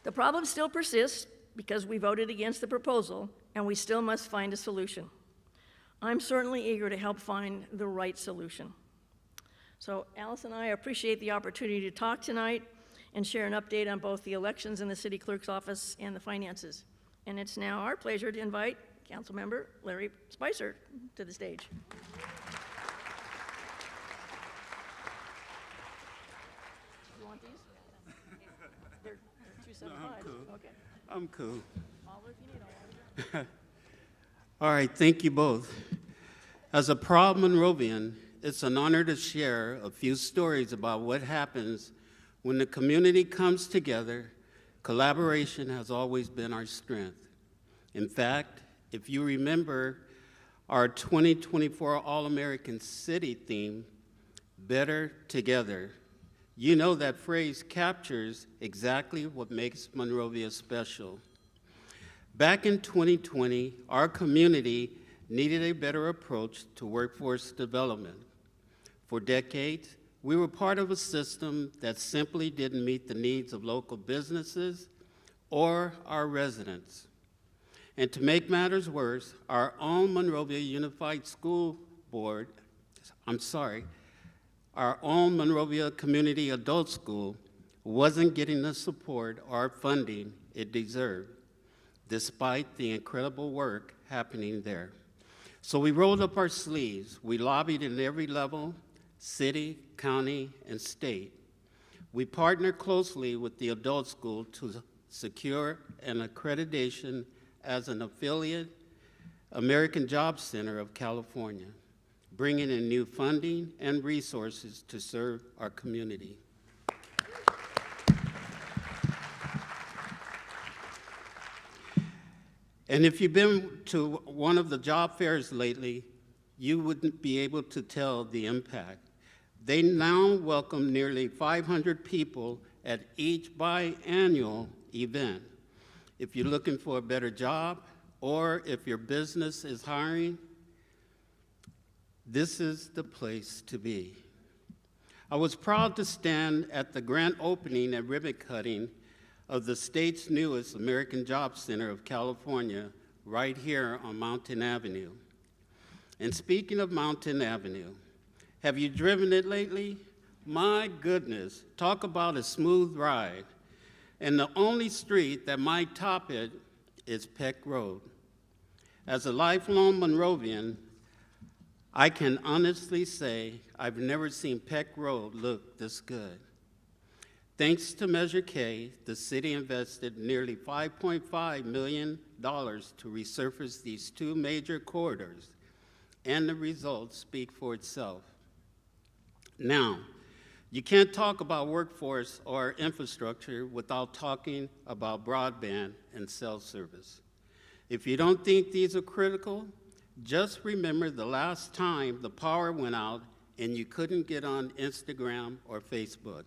Speaker 12: The problem still persists because we voted against the proposal, and we still must find a solution. I'm certainly eager to help find the right solution. So Alice and I appreciate the opportunity to talk tonight and share an update on both the elections in the city clerk's office and the finances. And it's now our pleasure to invite Councilmember Larry Spicer to the stage. You want these? They're 275s.
Speaker 13: No, I'm cool.
Speaker 12: Okay.
Speaker 13: I'm cool.
Speaker 12: All if you need all.
Speaker 13: All right, thank you both. As a proud Monrovian, it's an honor to share a few stories about what happens when the community comes together. Collaboration has always been our strength. In fact, if you remember our 2024 All-American City theme, Better Together, you know that phrase captures exactly what makes Monrovia special. Back in 2020, our community needed a better approach to workforce development. For decades, we were part of a system that simply didn't meet the needs of local businesses or our residents. And to make matters worse, our own Monrovia Unified School Board, our own Monrovia Community Adult School wasn't getting the support or funding it deserved, despite the incredible work happening there. So we rolled up our sleeves. We lobbied at every level, city, county, and state. We partnered closely with the adult school to secure an accreditation as an affiliate American Job Center of California, bringing in new funding and resources to serve our community. And if you've been to one of the job fairs lately, you wouldn't be able to tell the impact. They now welcome nearly 500 people at each biannual event. If you're looking for a better job, or if your business is hiring, this is the place to be. I was proud to stand at the grand opening and ribbon cutting of the state's newest American Job Center of California, right here on Mountain Avenue. And speaking of Mountain Avenue, have you driven it lately? My goodness, talk about a smooth ride. And the only street that might top it is Peck Road. As a lifelong Monrovian, I can honestly say I've never seen Peck Road look this good. Thanks to Measure K, the city invested nearly $5.5 million to resurface these two major corridors, and the results speak for itself. Now, you can't talk about workforce or infrastructure without talking about broadband and cell service. If you don't think these are critical, just remember the last time the power went out and you couldn't get on Instagram or Facebook.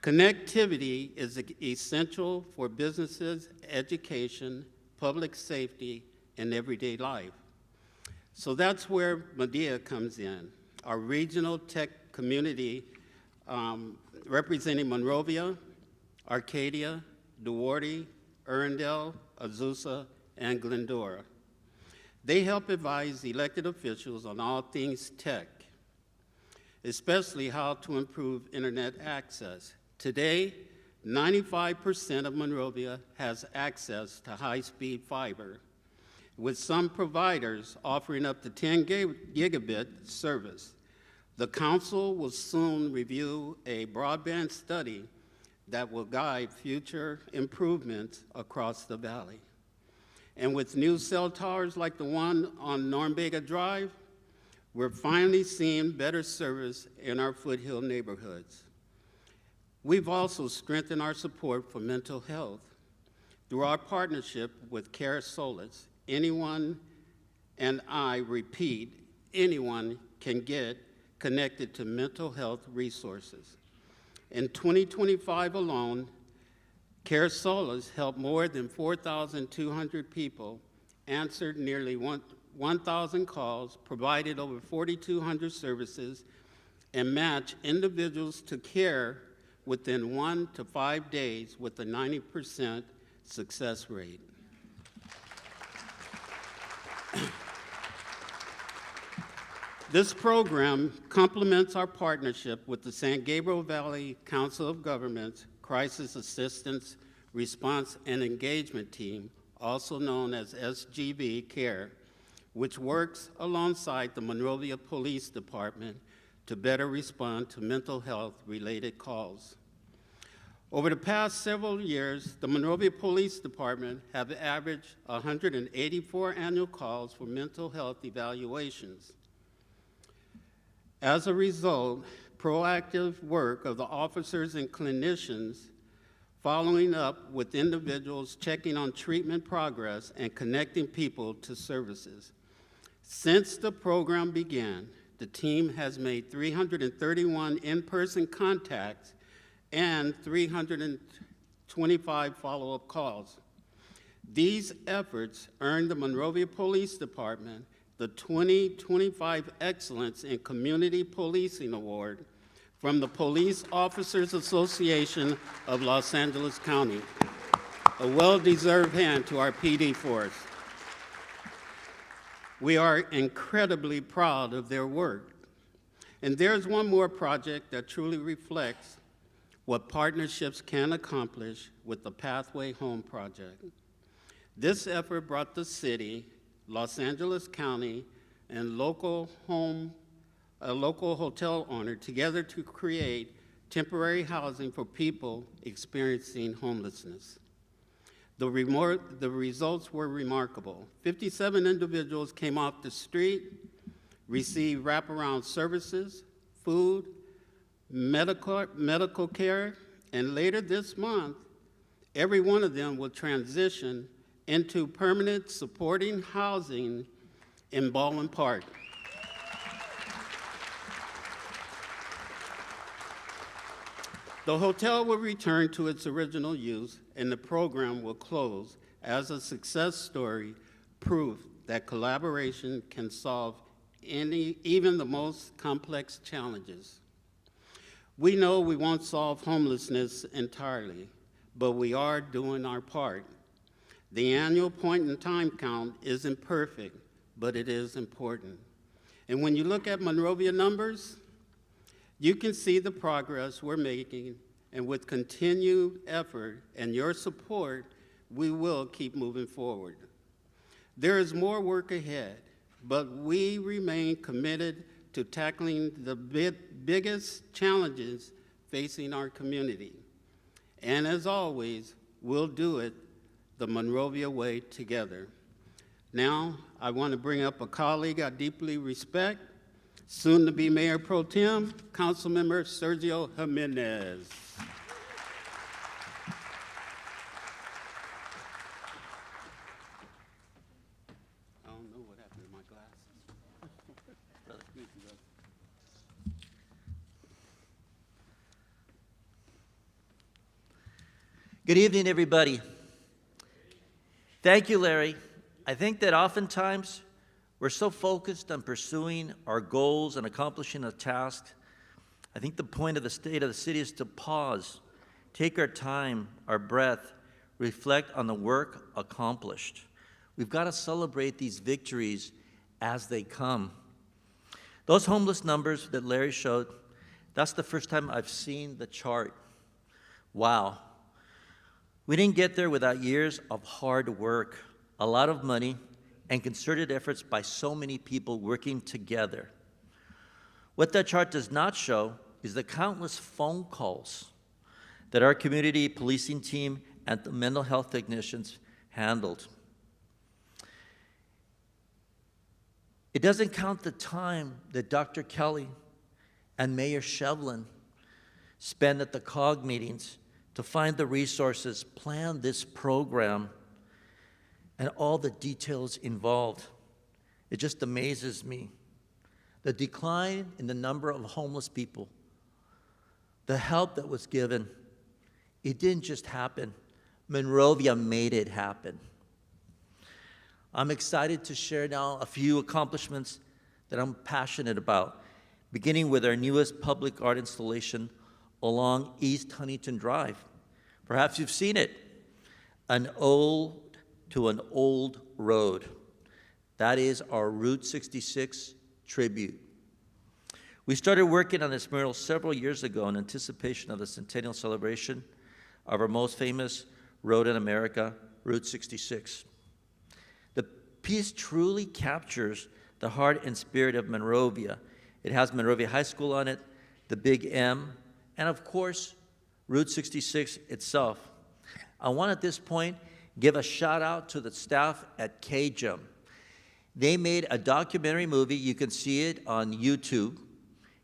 Speaker 13: Connectivity is essential for businesses, education, public safety, and everyday life. So that's where Medea comes in, our regional tech community representing Monrovia, Arcadia, Duarte, Erindale, Azusa, and Glendora. They help advise elected officials on all things tech, especially how to improve internet access. Today, 95% of Monrovia has access to high-speed fiber, with some providers offering up to 10 gigabit service. The council will soon review a broadband study that will guide future improvements across the valley. And with new cell towers like the one on Norumbega Drive, we're finally seeing better service in our foothill neighborhoods. We've also strengthened our support for mental health through our partnership with Care Solace. Anyone, and I repeat, anyone can get connected to mental health resources. In 2025 alone, Care Solace helped more than 4,200 people, answered nearly 1,000 calls, provided over 4,200 services, and match individuals to care within 1 to 5 days with a 90% success rate. This program complements our partnership with the San Gabriel Valley Council of Governments Crisis Assistance, Response, and Engagement Team, also known as SGV CARE, which works alongside the Monrovia Police Department to better respond to mental health-related calls. Over the past several years, the Monrovia Police Department have averaged 184 annual calls for mental health evaluations. As a result, proactive work of the officers and clinicians following up with individuals, checking on treatment progress, and connecting people to services. Since the program began, the team has made 331 in-person contacts and 325 follow-up calls. These efforts earned the Monrovia Police Department the 2025 Excellence in Community Policing Award from the Police Officers Association of Los Angeles County. A well-deserved hand to our PD force. We are incredibly proud of their work. And there's one more project that truly reflects what partnerships can accomplish with the Pathway Home Project. This effort brought the city, Los Angeles County, and a local hotel owner together to create temporary housing for people experiencing homelessness. The results were remarkable. 57 individuals came off the street, received wraparound services, food, medical care, and later this month, every one of them will transition into permanent supporting housing in Baldwin Park. The hotel will return to its original use, and the program will close as a success story, proof that collaboration can solve even the most complex challenges. We know we won't solve homelessness entirely, but we are doing our part. The annual point-in-time count isn't perfect, but it is important. And when you look at Monrovia numbers, you can see the progress we're making, and with continued effort and your support, we will keep moving forward. There is more work ahead, but we remain committed to tackling the biggest challenges facing our community. And as always, we'll do it the Monrovia way together. Now, I want to bring up a colleague I deeply respect, soon to be Mayor Pro Tem, Councilmember Sergio Jimenez. I don't know what happened to my glasses.
Speaker 14: Good evening, everybody. Thank you, Larry. I think that oftentimes we're so focused on pursuing our goals and accomplishing a task. I think the point of the state of the city is to pause, take our time, our breath, reflect on the work accomplished. We've got to celebrate these victories as they come. Those homeless numbers that Larry showed, that's the first time I've seen the chart. Wow. We didn't get there without years of hard work, a lot of money, and concerted efforts by so many people working together. What that chart does not show is the countless phone calls that our community policing team and the mental health technicians handled. It doesn't count the time that Dr. Kelly and Mayor Shevlin spent at the COG meetings to find the resources, plan this program, and all the details involved. It just amazes me. The decline in the number of homeless people, the help that was given, it didn't just happen. Monrovia made it happen. I'm excited to share now a few accomplishments that I'm passionate about, beginning with our newest public art installation along East Huntington Drive. Perhaps you've seen it, an ode to an old road. That is our Route 66 tribute. We started working on this mural several years ago in anticipation of the centennial celebration of our most famous road in America, Route 66. The piece truly captures the heart and spirit of Monrovia. It has Monrovia High School on it, the Big M, and of course, Route 66 itself. I want at this point give a shout out to the staff at KGEM. They made a documentary movie. You can see it on YouTube.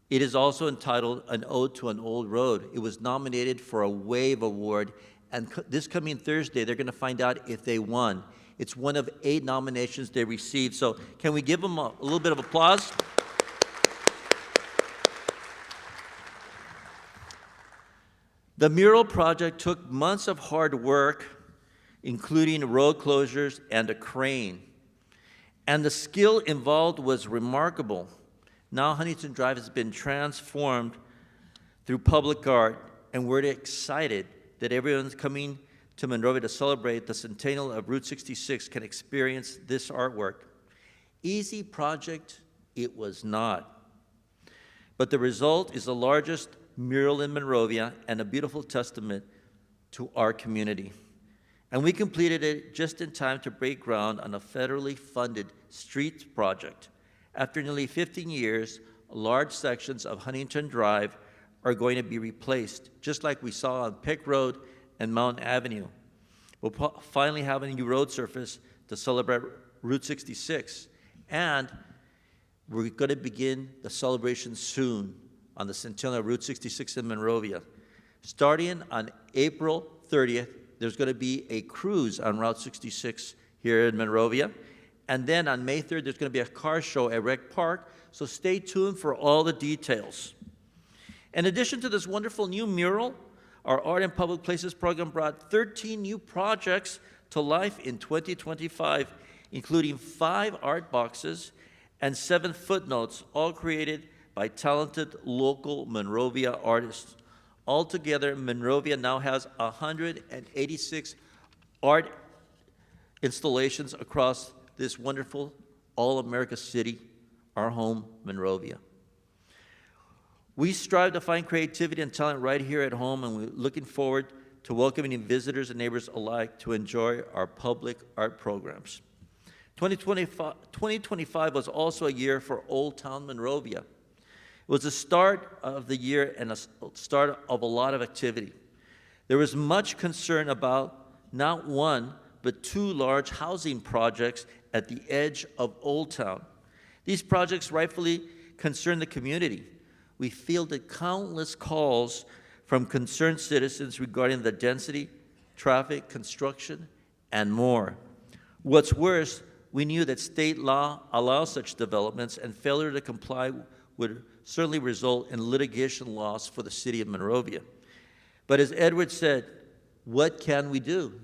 Speaker 14: It is also entitled An Ode to an Old Road. It was nominated for a WAVE Award, and this coming Thursday, they're going to find out if they won. It's one of 8 nominations they received. So can we give them a little bit of applause? The mural project took months of hard work, including road closures and a crane. And the skill involved was remarkable. Now Huntington Drive has been transformed through public art, and we're excited that everyone's coming to Monrovia to celebrate the centennial of Route 66 can experience this artwork. Easy project, it was not. But the result is the largest mural in Monrovia and a beautiful testament to our community. And we completed it just in time to break ground on a federally funded streets project. After nearly 15 years, large sections of Huntington Drive are going to be replaced, just like we saw on Peck Road and Mountain Avenue. We'll finally have a new road surface to celebrate Route 66. And we're going to begin the celebration soon on the centennial of Route 66 in Monrovia. Starting on April 30th, there's going to be a cruise on Route 66 here in Monrovia. And then on May 3rd, there's going to be a car show at Rec Park, so stay tuned for all the details. In addition to this wonderful new mural, our Art in Public Places program brought 13 new projects to life in 2025, including 5 art boxes and 7 footnotes, all created by talented local Monrovia artists. Altogether, Monrovia now has 186 art installations across this wonderful all-America city, our home, Monrovia. We strive to find creativity and talent right here at home, and we're looking forward to welcoming visitors and neighbors alike to enjoy our public art programs. 2025 was also a year for Old Town Monrovia. It was the start of the year and a start of a lot of activity. There was much concern about not one, but 2 large housing projects at the edge of Old Town. These projects rightfully concern the community. We fielded countless calls from concerned citizens regarding the density, traffic, construction, and more. What's worse, we knew that state law allows such developments, and failure to comply would certainly result in litigation loss for the city of Monrovia. But as Edward said, what can we do?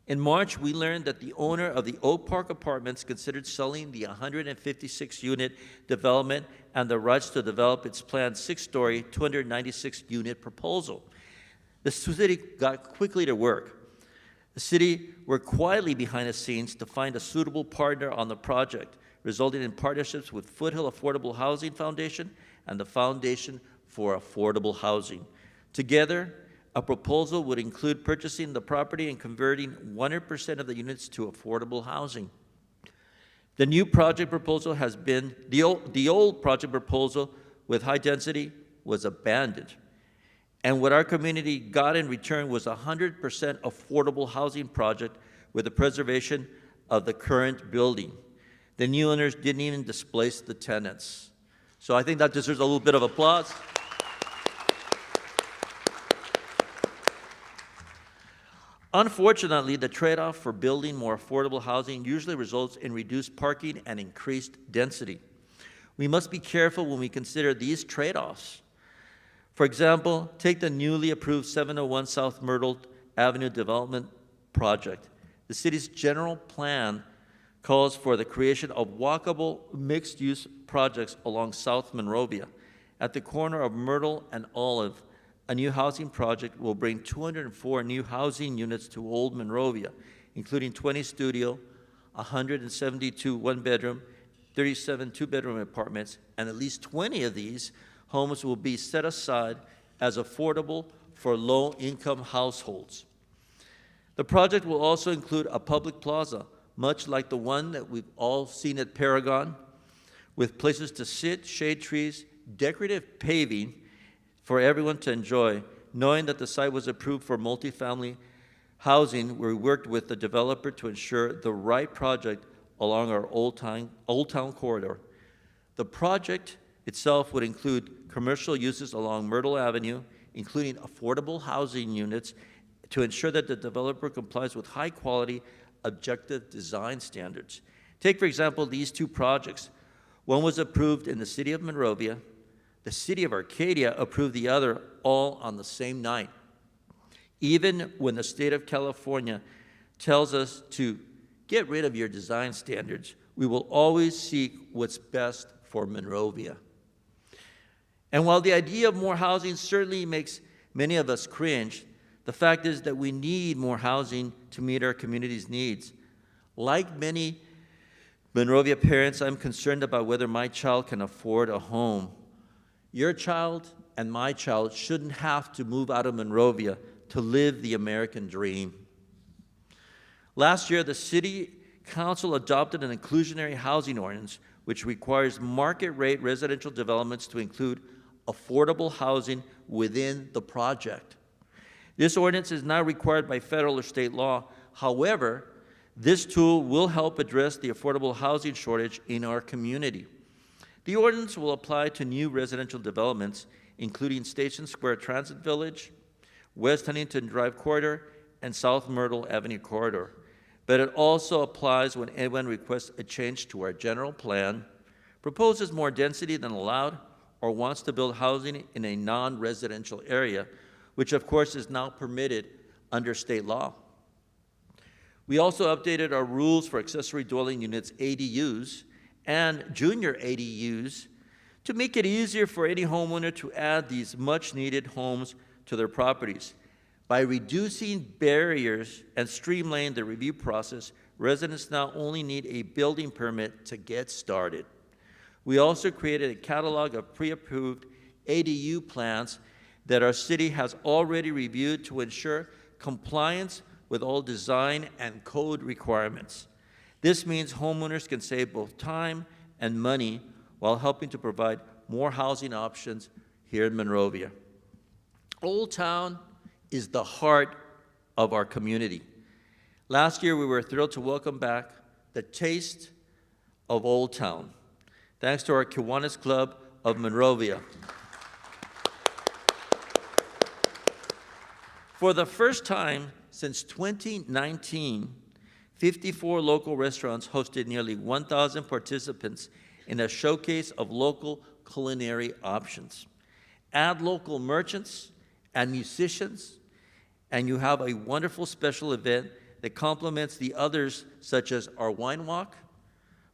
Speaker 14: In March, we learned that the owner of the Oak Park Apartments considered selling the 156-unit development and the rights to develop its planned 6-story, 296-unit proposal. The city got quickly to work. The city worked quietly behind the scenes to find a suitable partner on the project, resulting in partnerships with Foothill Affordable Housing Foundation and the Foundation for Affordable Housing. Together, a proposal would include purchasing the property and converting 100% of the units to affordable housing. The new project proposal has been, the old project proposal with high density was abandoned. And what our community got in return was a 100% affordable housing project with the preservation of the current building. The new owners didn't even displace the tenants. So I think that deserves a little bit of applause. Unfortunately, the trade-off for building more affordable housing usually results in reduced parking and increased density. We must be careful when we consider these trade-offs. For example, take the newly approved 701 South Myrtle Avenue development project. The city's general plan calls for the creation of walkable mixed-use projects along South Monrovia. At the corner of Myrtle and Olive, a new housing project will bring 204 new housing units to Old Monrovia, including 20 studio, 172 one-bedroom, 37 two-bedroom apartments, and at least 20 of these homes will be set aside as affordable for low-income households. The project will also include a public plaza, much like the one that we've all seen at Paragon, with places to sit, shade trees, decorative paving for everyone to enjoy, knowing that the site was approved for multifamily housing. We worked with the developer to ensure the right project along our Old Town corridor. The project itself would include commercial uses along Myrtle Avenue, including affordable housing units, to ensure that the developer complies with high-quality, objective design standards. Take, for example, these two projects. One was approved in the city of Monrovia. The city of Arcadia approved the other all on the same night. Even when the state of California tells us to get rid of your design standards, we will always seek what's best for Monrovia. And while the idea of more housing certainly makes many of us cringe, the fact is that we need more housing to meet our community's needs. Like many Monrovia parents, I'm concerned about whether my child can afford a home. Your child and my child shouldn't have to move out of Monrovia to live the American dream. Last year, the City Council adopted an inclusionary housing ordinance which requires market-rate residential developments to include affordable housing within the project. This ordinance is not required by federal or state law. However, this tool will help address the affordable housing shortage in our community. The ordinance will apply to new residential developments, including Station Square Transit Village, West Huntington Drive Corridor, and South Myrtle Avenue Corridor. But it also applies when anyone requests a change to our general plan, proposes more density than allowed, or wants to build housing in a non-residential area, which of course is now permitted under state law. We also updated our rules for accessory dwelling units, ADUs, and junior ADUs to make it easier for any homeowner to add these much-needed homes to their properties. By reducing barriers and streamlining the review process, residents now only need a building permit to get started. We also created a catalog of pre-approved ADU plans that our city has already reviewed to ensure compliance with all design and code requirements. This means homeowners can save both time and money while helping to provide more housing options here in Monrovia. Old Town is the heart of our community. Last year, we were thrilled to welcome back the Taste of Old Town, thanks to our Kiwanis Club of Monrovia. For the first time since 2019, 54 local restaurants hosted nearly 1,000 participants in a showcase of local culinary options. Add local merchants and musicians, and you have a wonderful special event that complements the others, such as our Wine Walk,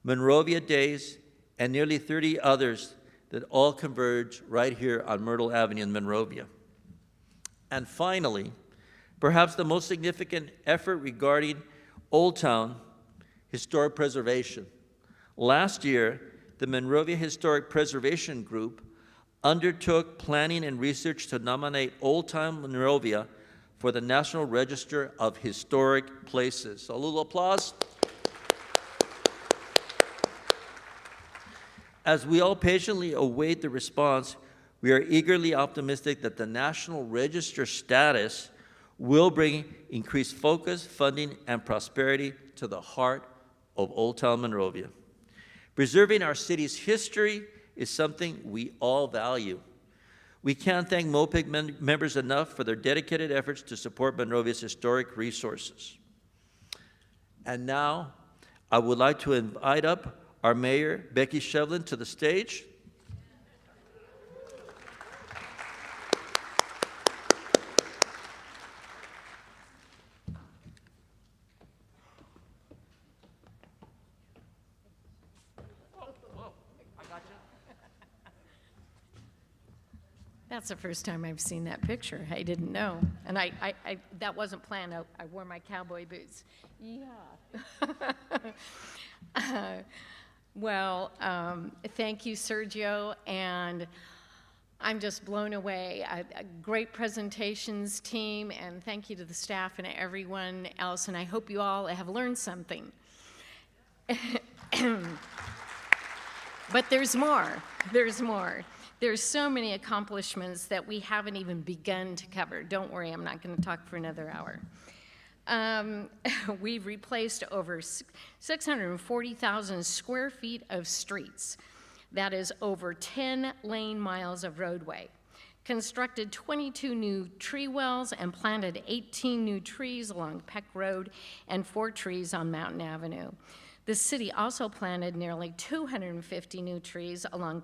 Speaker 14: Monrovia Days, and nearly 30 others that all converge right here on Myrtle Avenue in Monrovia. And finally, perhaps the most significant effort regarding Old Town, historic preservation. Last year, the Monrovia Historic Preservation Group undertook planning and research to nominate Old Town Monrovia for the National Register of Historic Places. So a little applause. As we all patiently await the response, we are eagerly optimistic that the National Register status will bring increased focus, funding, and prosperity to the heart of Old Town Monrovia. Preserving our city's history is something we all value. We can't thank MOPIC members enough for their dedicated efforts to support Monrovia's historic resources. And now, I would like to invite up our Mayor, Becky Shevlin, to the stage.
Speaker 1: That's the first time I've seen that picture. I didn't know. And that wasn't planned. I wore my cowboy boots. Yeah. Well, thank you, Sergio, and I'm just blown away. A great presentations team, and thank you to the staff and everyone else, and I hope you all have learned something. But there's more. There's more. There's so many accomplishments that we haven't even begun to cover. Don't worry, I'm not going to talk for another hour. We've replaced over 640,000 square feet of streets. That is over 10 lane miles of roadway. Constructed 22 new tree wells and planted 18 new trees along Peck Road and 4 trees on Mountain Avenue. The city also planted nearly 250 new trees along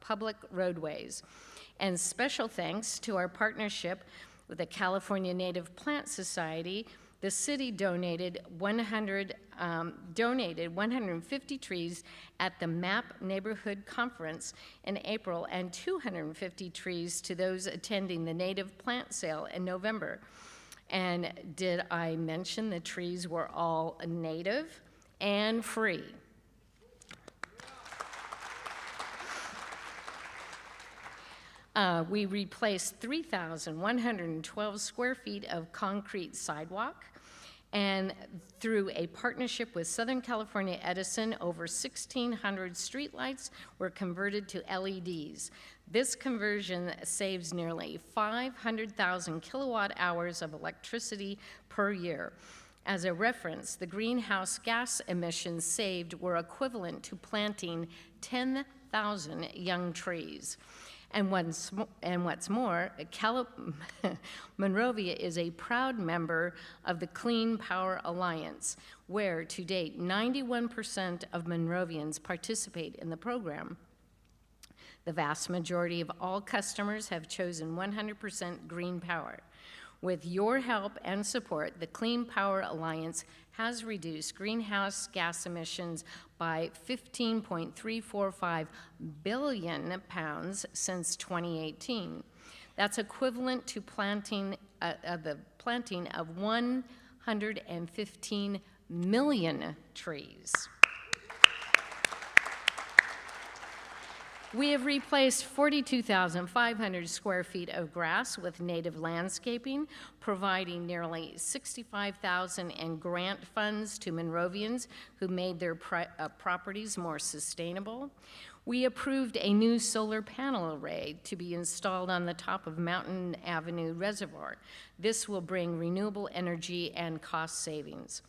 Speaker 1: public roadways. And special thanks to our partnership with the California Native Plant Society, the city donated 150 trees at the MAP Neighborhood Conference in April and 250 trees to those attending the native plant sale in November. And did I mention the trees were all native and free? We replaced 3,112 square feet of concrete sidewalk, and through a partnership with Southern California Edison, over 1,600 streetlights were converted to LEDs. This conversion saves nearly 500,000 kilowatt hours of electricity per year. As a reference, the greenhouse gas emissions saved were equivalent to planting 10,000 young trees. And what's more, Monrovia is a proud member of the Clean Power Alliance, where to date 91% of Monrovians participate in the program. The vast majority of all customers have chosen 100% green power. With your help and support, the Clean Power Alliance has reduced greenhouse gas emissions by 15.345 billion pounds since 2018. That's equivalent to the planting of 115 million trees. We have replaced 42,500 square feet of grass with native landscaping, providing nearly $65,000 in grant funds to Monrovians who made their properties more sustainable. We approved a new solar panel array to be installed on the top of Mountain Avenue Reservoir. This will bring renewable energy and cost savings.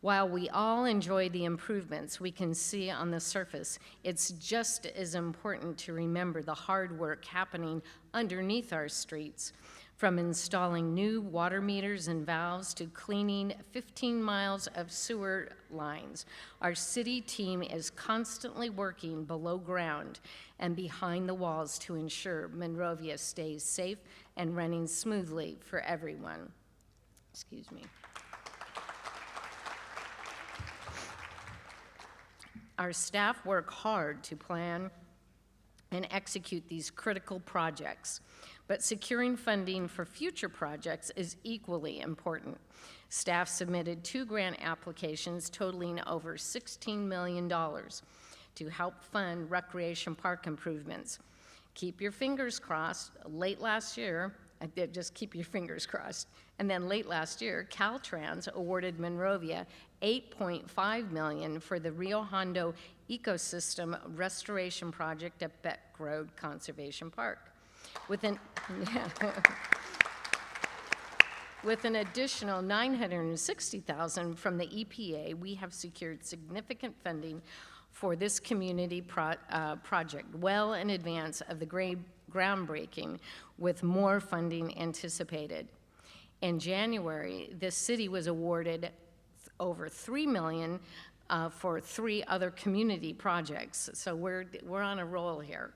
Speaker 1: While we all enjoy the improvements we can see on the surface, it's just as important to remember the hard work happening underneath our streets, from installing new water meters and valves to cleaning 15 miles of sewer lines. Our city team is constantly working below ground and behind the walls to ensure Monrovia stays safe and running smoothly for everyone. Excuse me. Our staff work hard to plan and execute these critical projects, but securing funding for future projects is equally important. Staff submitted 2 grant applications totaling over $16 million to help fund recreation park improvements. Keep your fingers crossed. Late last year, just keep your fingers crossed. And then late last year, Caltrans awarded Monrovia $8.5 million for the Rio Hondo Ecosystem Restoration Project at Beck Road Conservation Park. With an additional $960,000 from the EPA, we have secured significant funding for this community project well in advance of the groundbreaking, with more funding anticipated. In January, the city was awarded over $3 million for 3 other community projects. So we're on a roll here.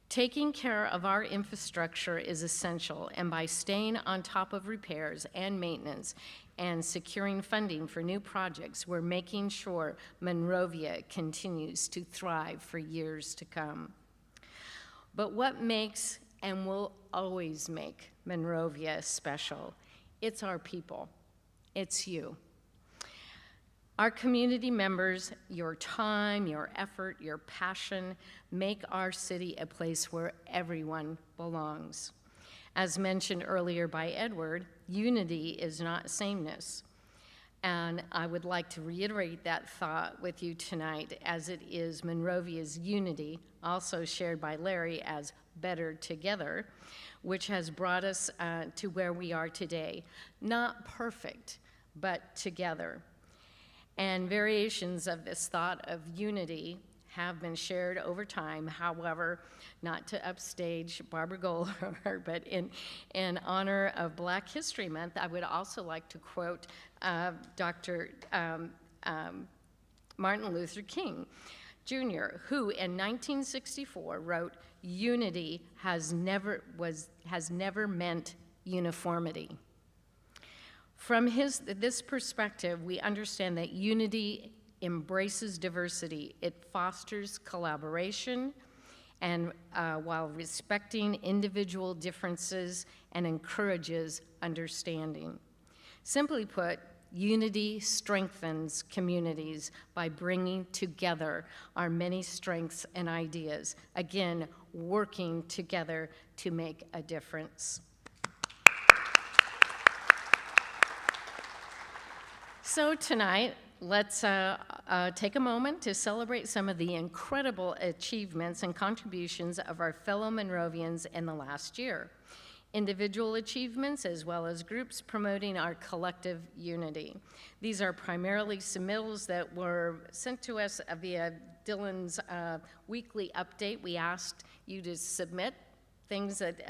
Speaker 1: Taking care of our infrastructure is essential, and by staying on top of repairs and maintenance and securing funding for new projects, we're making sure Monrovia continues to thrive for years to come. But what makes and will always make Monrovia special. It's our people. It's you. Our community members, your time, your effort, your passion make our city a place where everyone belongs. As mentioned earlier by Edward, unity is not sameness. And I would like to reiterate that thought with you tonight, as it is Monrovia's unity, also shared by Larry as Better Together, which has brought us to where we are today. Not perfect, but together. And variations of this thought of unity have been shared over time. However, not to upstage Barbara Goldberg, but in honor of Black History Month, I would also like to quote Dr. Martin Luther King Jr., who in 1964 wrote, "Unity has never meant uniformity." From this perspective, we understand that unity embraces diversity. It fosters collaboration, and while respecting individual differences, and encourages understanding. Simply put, unity strengthens communities by bringing together our many strengths and ideas. Again, working together to make a difference. So tonight, let's take a moment to celebrate some of the incredible achievements and contributions of our fellow Monrovians in the last year. Individual achievements as well as groups promoting our collective unity. These are primarily submittals that were sent to us via Dylan's weekly update. We asked you to submit things that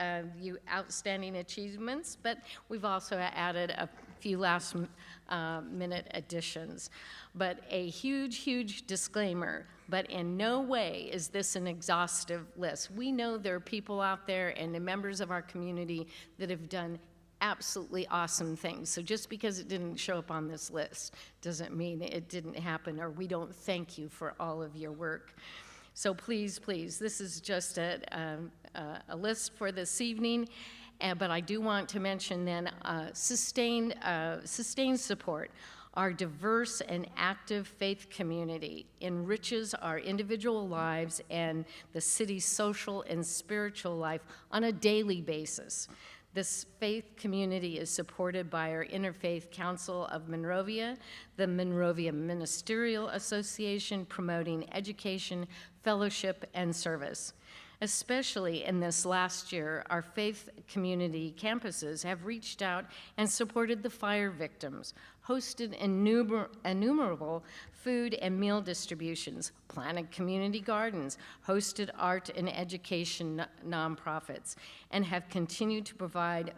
Speaker 1: outstanding achievements, but we've also added a few last minute additions. But a huge, huge disclaimer, but in no way is this an exhaustive list. We know there are people out there and the members of our community that have done absolutely awesome things. So just because it didn't show up on this list doesn't mean it didn't happen, or we don't thank you for all of your work. So please, please, this is just a list for this evening, but I do want to mention then sustained support. Our diverse and active faith community enriches our individual lives and the city's social and spiritual life on a daily basis. This faith community is supported by our Interfaith Council of Monrovia, the Monrovia Ministerial Association, promoting education, fellowship, and service. Especially in this last year, our faith community campuses have reached out and supported the fire victims, hosted innumerable food and meal distributions, planted community gardens, hosted art and education nonprofits, and have continued to provide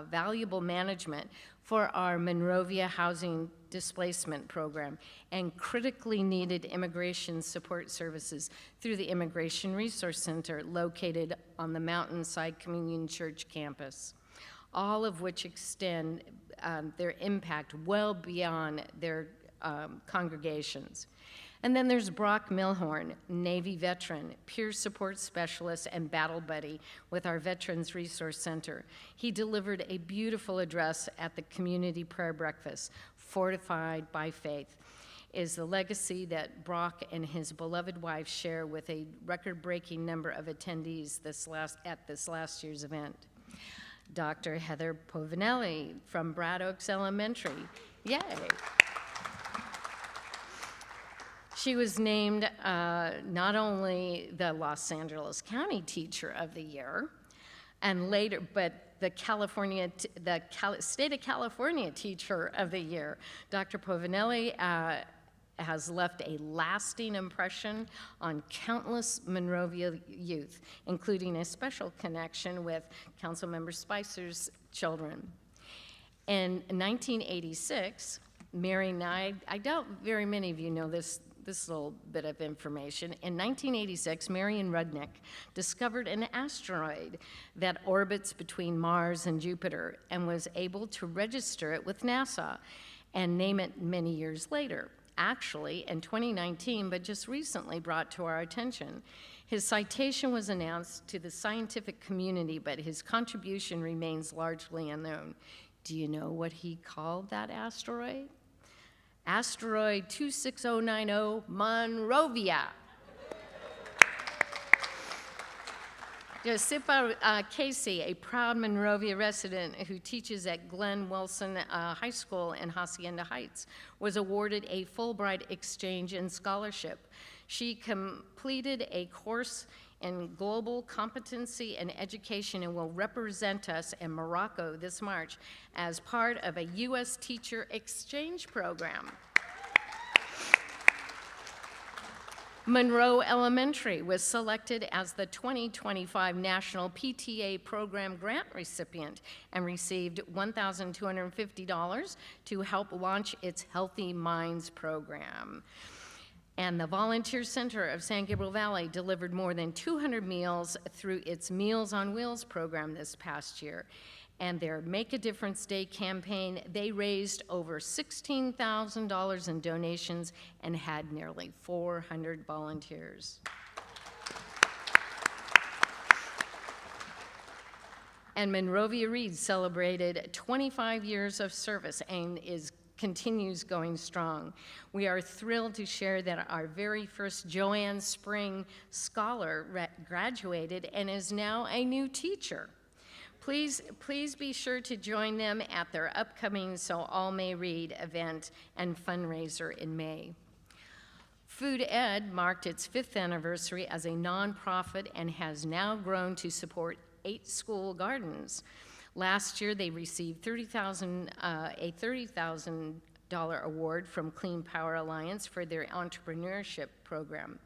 Speaker 1: valuable management for our Monrovia Housing Displacement Program and critically needed immigration support services through the Immigration Resource Center located on the Mountainside Communion Church campus, all of which extend their impact well beyond their congregations. And then there's Brock Milhorn, Navy veteran, peer support specialist, and battle buddy with our Veterans Resource Center. He delivered a beautiful address at the community prayer breakfast, Fortified by Faith, is the legacy that Brock and his beloved wife share with a record-breaking number of attendees at this last year's event. Dr. Heather Povinelli from Brad Oaks Elementary, yay. She was named not only the Los Angeles County Teacher of the Year, and later, but the State of California Teacher of the Year. Dr. Povinelli has left a lasting impression on countless Monrovia youth, including a special connection with Councilmember Spicer's children. In 1986, Mary and I doubt very many of you know this little bit of information. In 1986, Marion Rudnick discovered an asteroid that orbits between Mars and Jupiter and was able to register it with NASA and name it many years later. Actually, in 2019, but just recently brought to our attention, His citation was announced to the scientific community, but his contribution remains largely unknown. Do you know what he called that asteroid? Asteroid 26090 Monrovia. Josipa Casey, a proud Monrovia resident who teaches at Glenn Wilson High School in Hacienda Heights, was awarded a Fulbright exchange and scholarship. She completed a course in global competency and education and will represent us in Morocco this March as part of a U.S. teacher exchange program. Monroe Elementary was selected as the 2025 National PTA Program Grant recipient and received $1,250 to help launch its Healthy Minds program. And the Volunteer Center of San Gabriel Valley delivered more than 200 meals through its Meals on Wheels program this past year. And their Make a Difference Day campaign, they raised over $16,000 in donations and had nearly 400 volunteers. And Monrovia Reed celebrated 25 years of service and continues going strong. We are thrilled to share that our very first Joanne Spring Scholar graduated and is now a new teacher. Please be sure to join them at their upcoming So All May Read event and fundraiser in May. Food Ed marked its 5th anniversary as a nonprofit and has now grown to support 8 school gardens. Last year, they received a $30,000 award from Clean Power Alliance for their entrepreneurship program.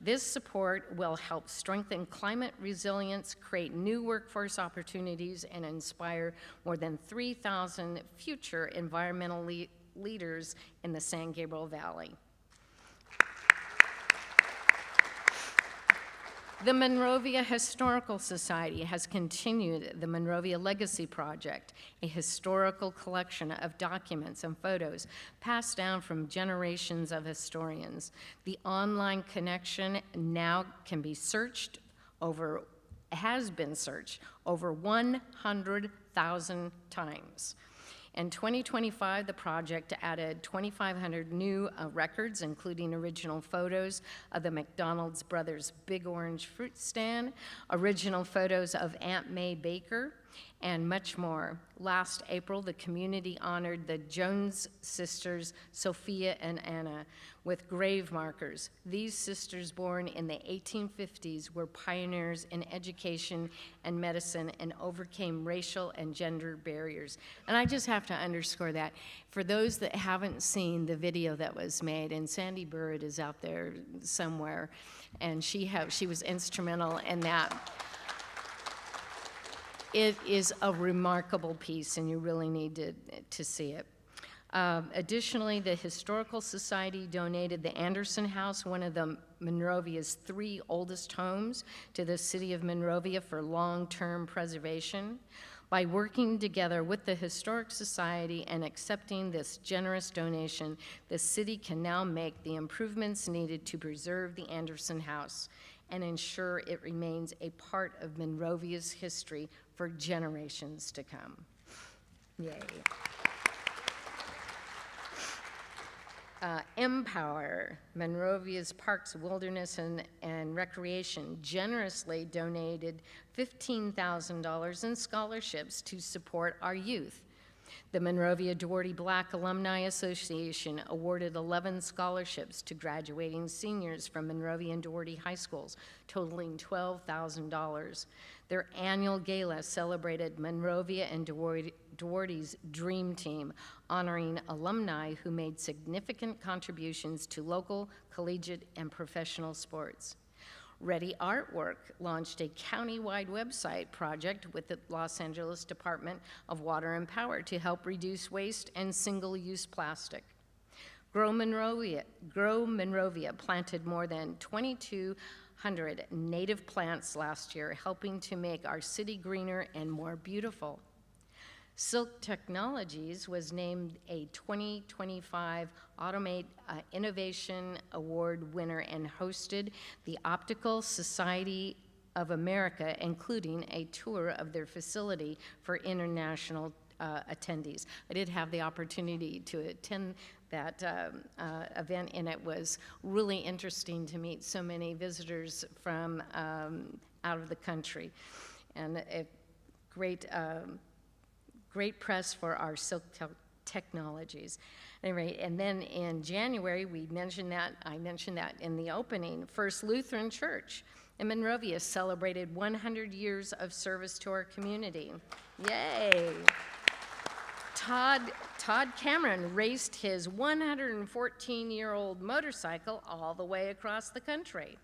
Speaker 1: This support will help strengthen climate resilience, create new workforce opportunities, and inspire more than 3,000 future environmental leaders in the San Gabriel Valley. The Monrovia Historical Society has continued the Monrovia Legacy Project, a historical collection of documents and photos passed down from generations of historians. The online connection now can be has been searched over 100,000 times. In 2025, the project added 2,500 new records, including original photos of the McDonald's Brothers Big Orange Fruit Stand, original photos of Aunt May Baker, and much more. Last April, the community honored the Jones sisters, Sophia and Anna, with grave markers. These sisters, born in the 1850s, were pioneers in education and medicine and overcame racial and gender barriers. And I just have to underscore that. For those that haven't seen the video that was made, and Sandy Burritt is out there somewhere, and she was instrumental in that. It is a remarkable piece, and you really need to see it. Additionally, the Historical Society donated the Anderson House, one of the Monrovia's 3 oldest homes, to the city of Monrovia for long-term preservation. By working together with the Historic Society and accepting this generous donation, the city can now make the improvements needed to preserve the Anderson House and ensure it remains a part of Monrovia's history for generations to come. Yay. Empower, Monrovia's Parks, Wilderness, and Recreation generously donated $15,000 in scholarships to support our youth. The Monrovia Doherty Black Alumni Association awarded 11 scholarships to graduating seniors from Monrovia and Doherty high schools, totaling $12,000. Their annual gala celebrated Monrovia and Doherty's Dream Team, honoring alumni who made significant contributions to local, collegiate, and professional sports. Ready Artwork launched a county-wide website project with the Los Angeles Department of Water and Power to help reduce waste and single-use plastic. Grow Monrovia planted more than 2,200 native plants last year, helping to make our city greener and more beautiful. Silk Technologies was named a 2025 Automate Innovation Award winner and hosted the Optical Society of America, including a tour of their facility for international attendees. I did have the opportunity to attend that event, and it was really interesting to meet so many visitors from out of the country, and a great great press for our Silk Technologies. Anyway, and then in January, I mentioned that in the opening, First Lutheran Church in Monrovia celebrated 100 years of service to our community. Yay! Todd Cameron raced his 114-year-old motorcycle all the way across the country.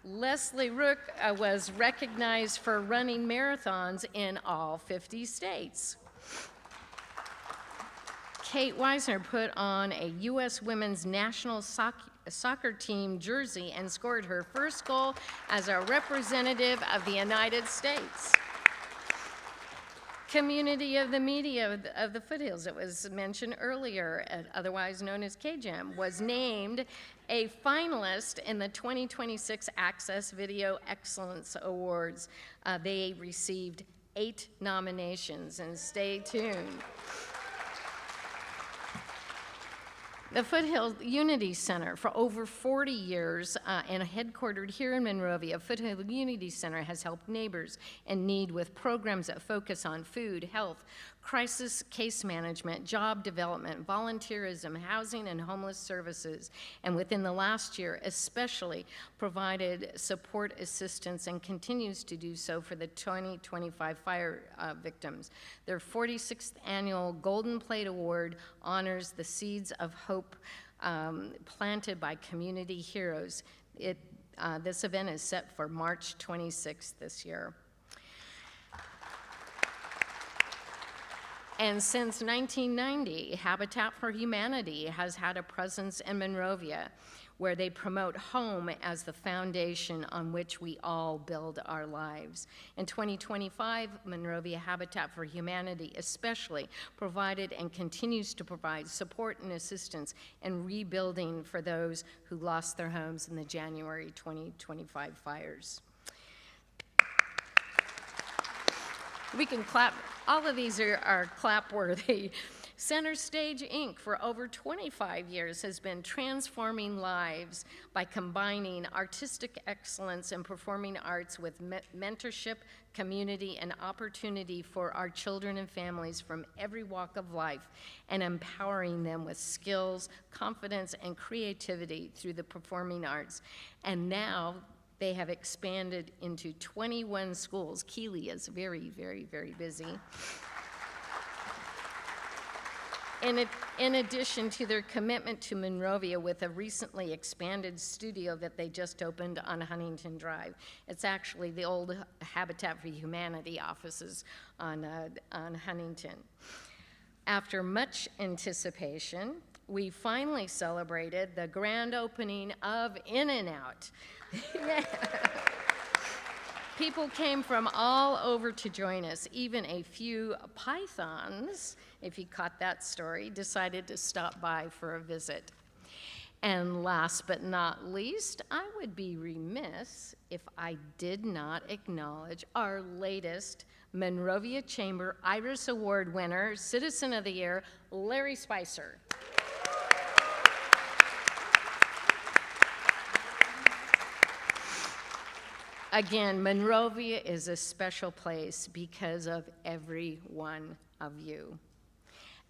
Speaker 1: Leslie Rook was recognized for running marathons in all 50 states. Kate Weisner put on a U.S. women's national soccer team jersey and scored her first goal as a representative of the United States. Community of the Media of the Foothills, it was mentioned earlier, otherwise known as KGEM, was named a finalist in the 2026 Access Video Excellence Awards. They received 8 nominations, and stay tuned. The Foothill Unity Center, for over 40 years and headquartered here in Monrovia, Foothill Unity Center has helped neighbors in need with programs that focus on food, health, crisis case management, job development, volunteerism, housing, and homeless services. And within the last year, especially provided support assistance and continues to do so for the 2025 fire victims. Their 46th annual Golden Plate Award honors the seeds of hope planted by community heroes. This event is set for March 26th this year. And since 1990, Habitat for Humanity has had a presence in Monrovia, where they promote home as the foundation on which we all build our lives. In 2025, Monrovia Habitat for Humanity especially provided and continues to provide support and assistance in rebuilding for those who lost their homes in the January 2025 fires. We can clap. All of these are clap-worthy. Center Stage, Inc., for over 25 years has been transforming lives by combining artistic excellence and performing arts with mentorship, community, and opportunity for our children and families from every walk of life, and empowering them with skills, confidence, and creativity through the performing arts. And now they have expanded into 21 schools. Keeley is very, very, very busy. In addition to their commitment to Monrovia with a recently expanded studio that they just opened on Huntington Drive. It's actually the old Habitat for Humanity offices on Huntington. After much anticipation, we finally celebrated the grand opening of In-N-Out. Yeah. People came from all over to join us. Even a few pythons, if you caught that story, decided to stop by for a visit. And last but not least, I would be remiss if I did not acknowledge our latest Monrovia Chamber Iris Award winner, Citizen of the Year, Larry Spicer. Again, Monrovia is a special place because of every one of you.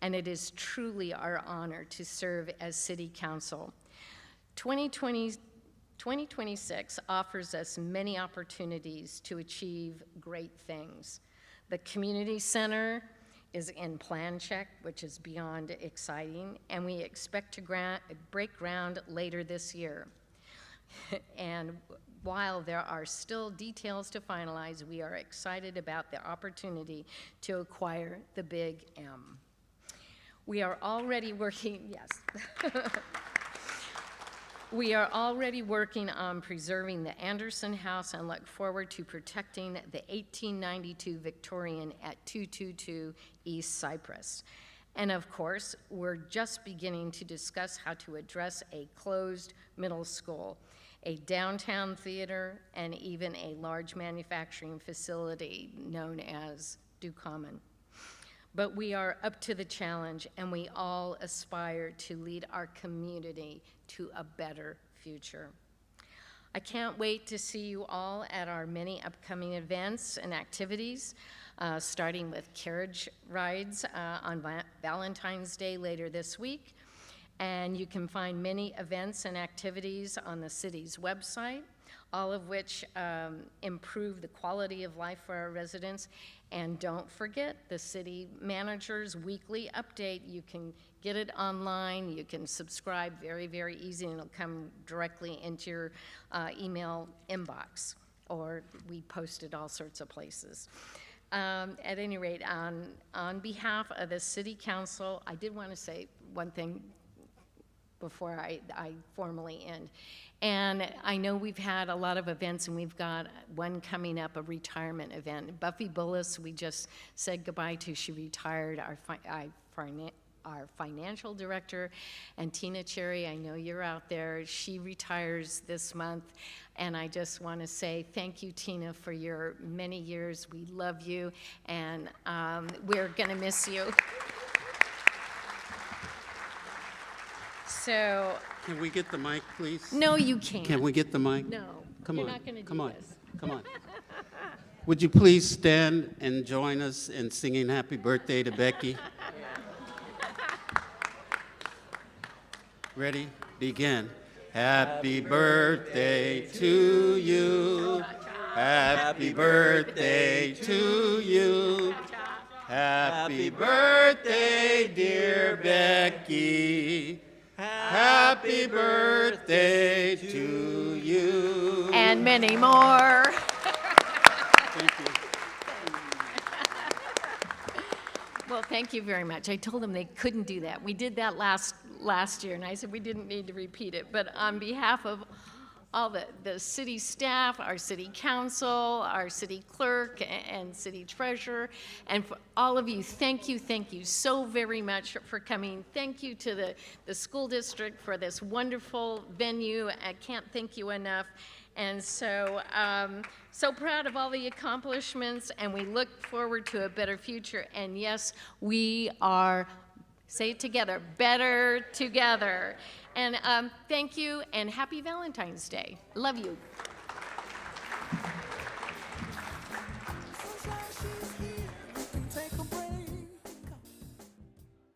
Speaker 1: And it is truly our honor to serve as City Council. 2026 offers us many opportunities to achieve great things. The Community Center is in plan check, which is beyond exciting, and we expect to break ground later this year. And while there are still details to finalize, we are excited about the opportunity to acquire the Big M. We are already working, yes. We are already working on preserving the Anderson House and look forward to protecting the 1892 Victorian at 222 East Cypress. And of course, we're just beginning to discuss how to address a closed middle school, a downtown theater, and even a large manufacturing facility known as Common. But we are up to the challenge, and we all aspire to lead our community to a better future. I can't wait to see you all at our many upcoming events and activities, starting with carriage rides on Valentine's Day later this week. And you can find many events and activities on the city's website, all of which improve the quality of life for our residents. And don't forget the city manager's weekly update. You can get it online. You can subscribe very, very easy, and it'll come directly into your email inbox, or we post it all sorts of places. At any rate, on behalf of the City Council, I did want to say one thing before I formally end. And I know we've had a lot of events, and we've got one coming up, a retirement event. Buffy Bullis, we just said goodbye to. She retired, our financial director. And Tina Cherry, I know you're out there. She retires this month. And I just want to say thank you, Tina, for your many years. We love you, and we're going to miss you. So,
Speaker 13: can we get the mic, please?
Speaker 1: No, you can't.
Speaker 13: Can we get the mic?
Speaker 1: No,
Speaker 13: come
Speaker 1: you're
Speaker 13: on.
Speaker 1: Not going to do
Speaker 13: come on.
Speaker 1: This.
Speaker 13: Come on. Would you please stand and join us in singing happy birthday to Becky? Ready? Begin. Happy birthday to you. Happy birthday to you. Happy birthday, dear Becky. Happy birthday to you.
Speaker 1: And many more.
Speaker 13: Thank you.
Speaker 1: Well, thank you very much. I told them they couldn't do that. We did that last year, and I said we didn't need to repeat it. But on behalf of all the city staff, our city council, our city clerk, and city treasurer, and for all of you, thank you so very much for coming. Thank you to the school district for this wonderful venue. I can't thank you enough. And so, so proud of all the accomplishments, and we look forward to a better future. And yes, we are, say it together, better together. And thank you, and happy Valentine's Day. Love you.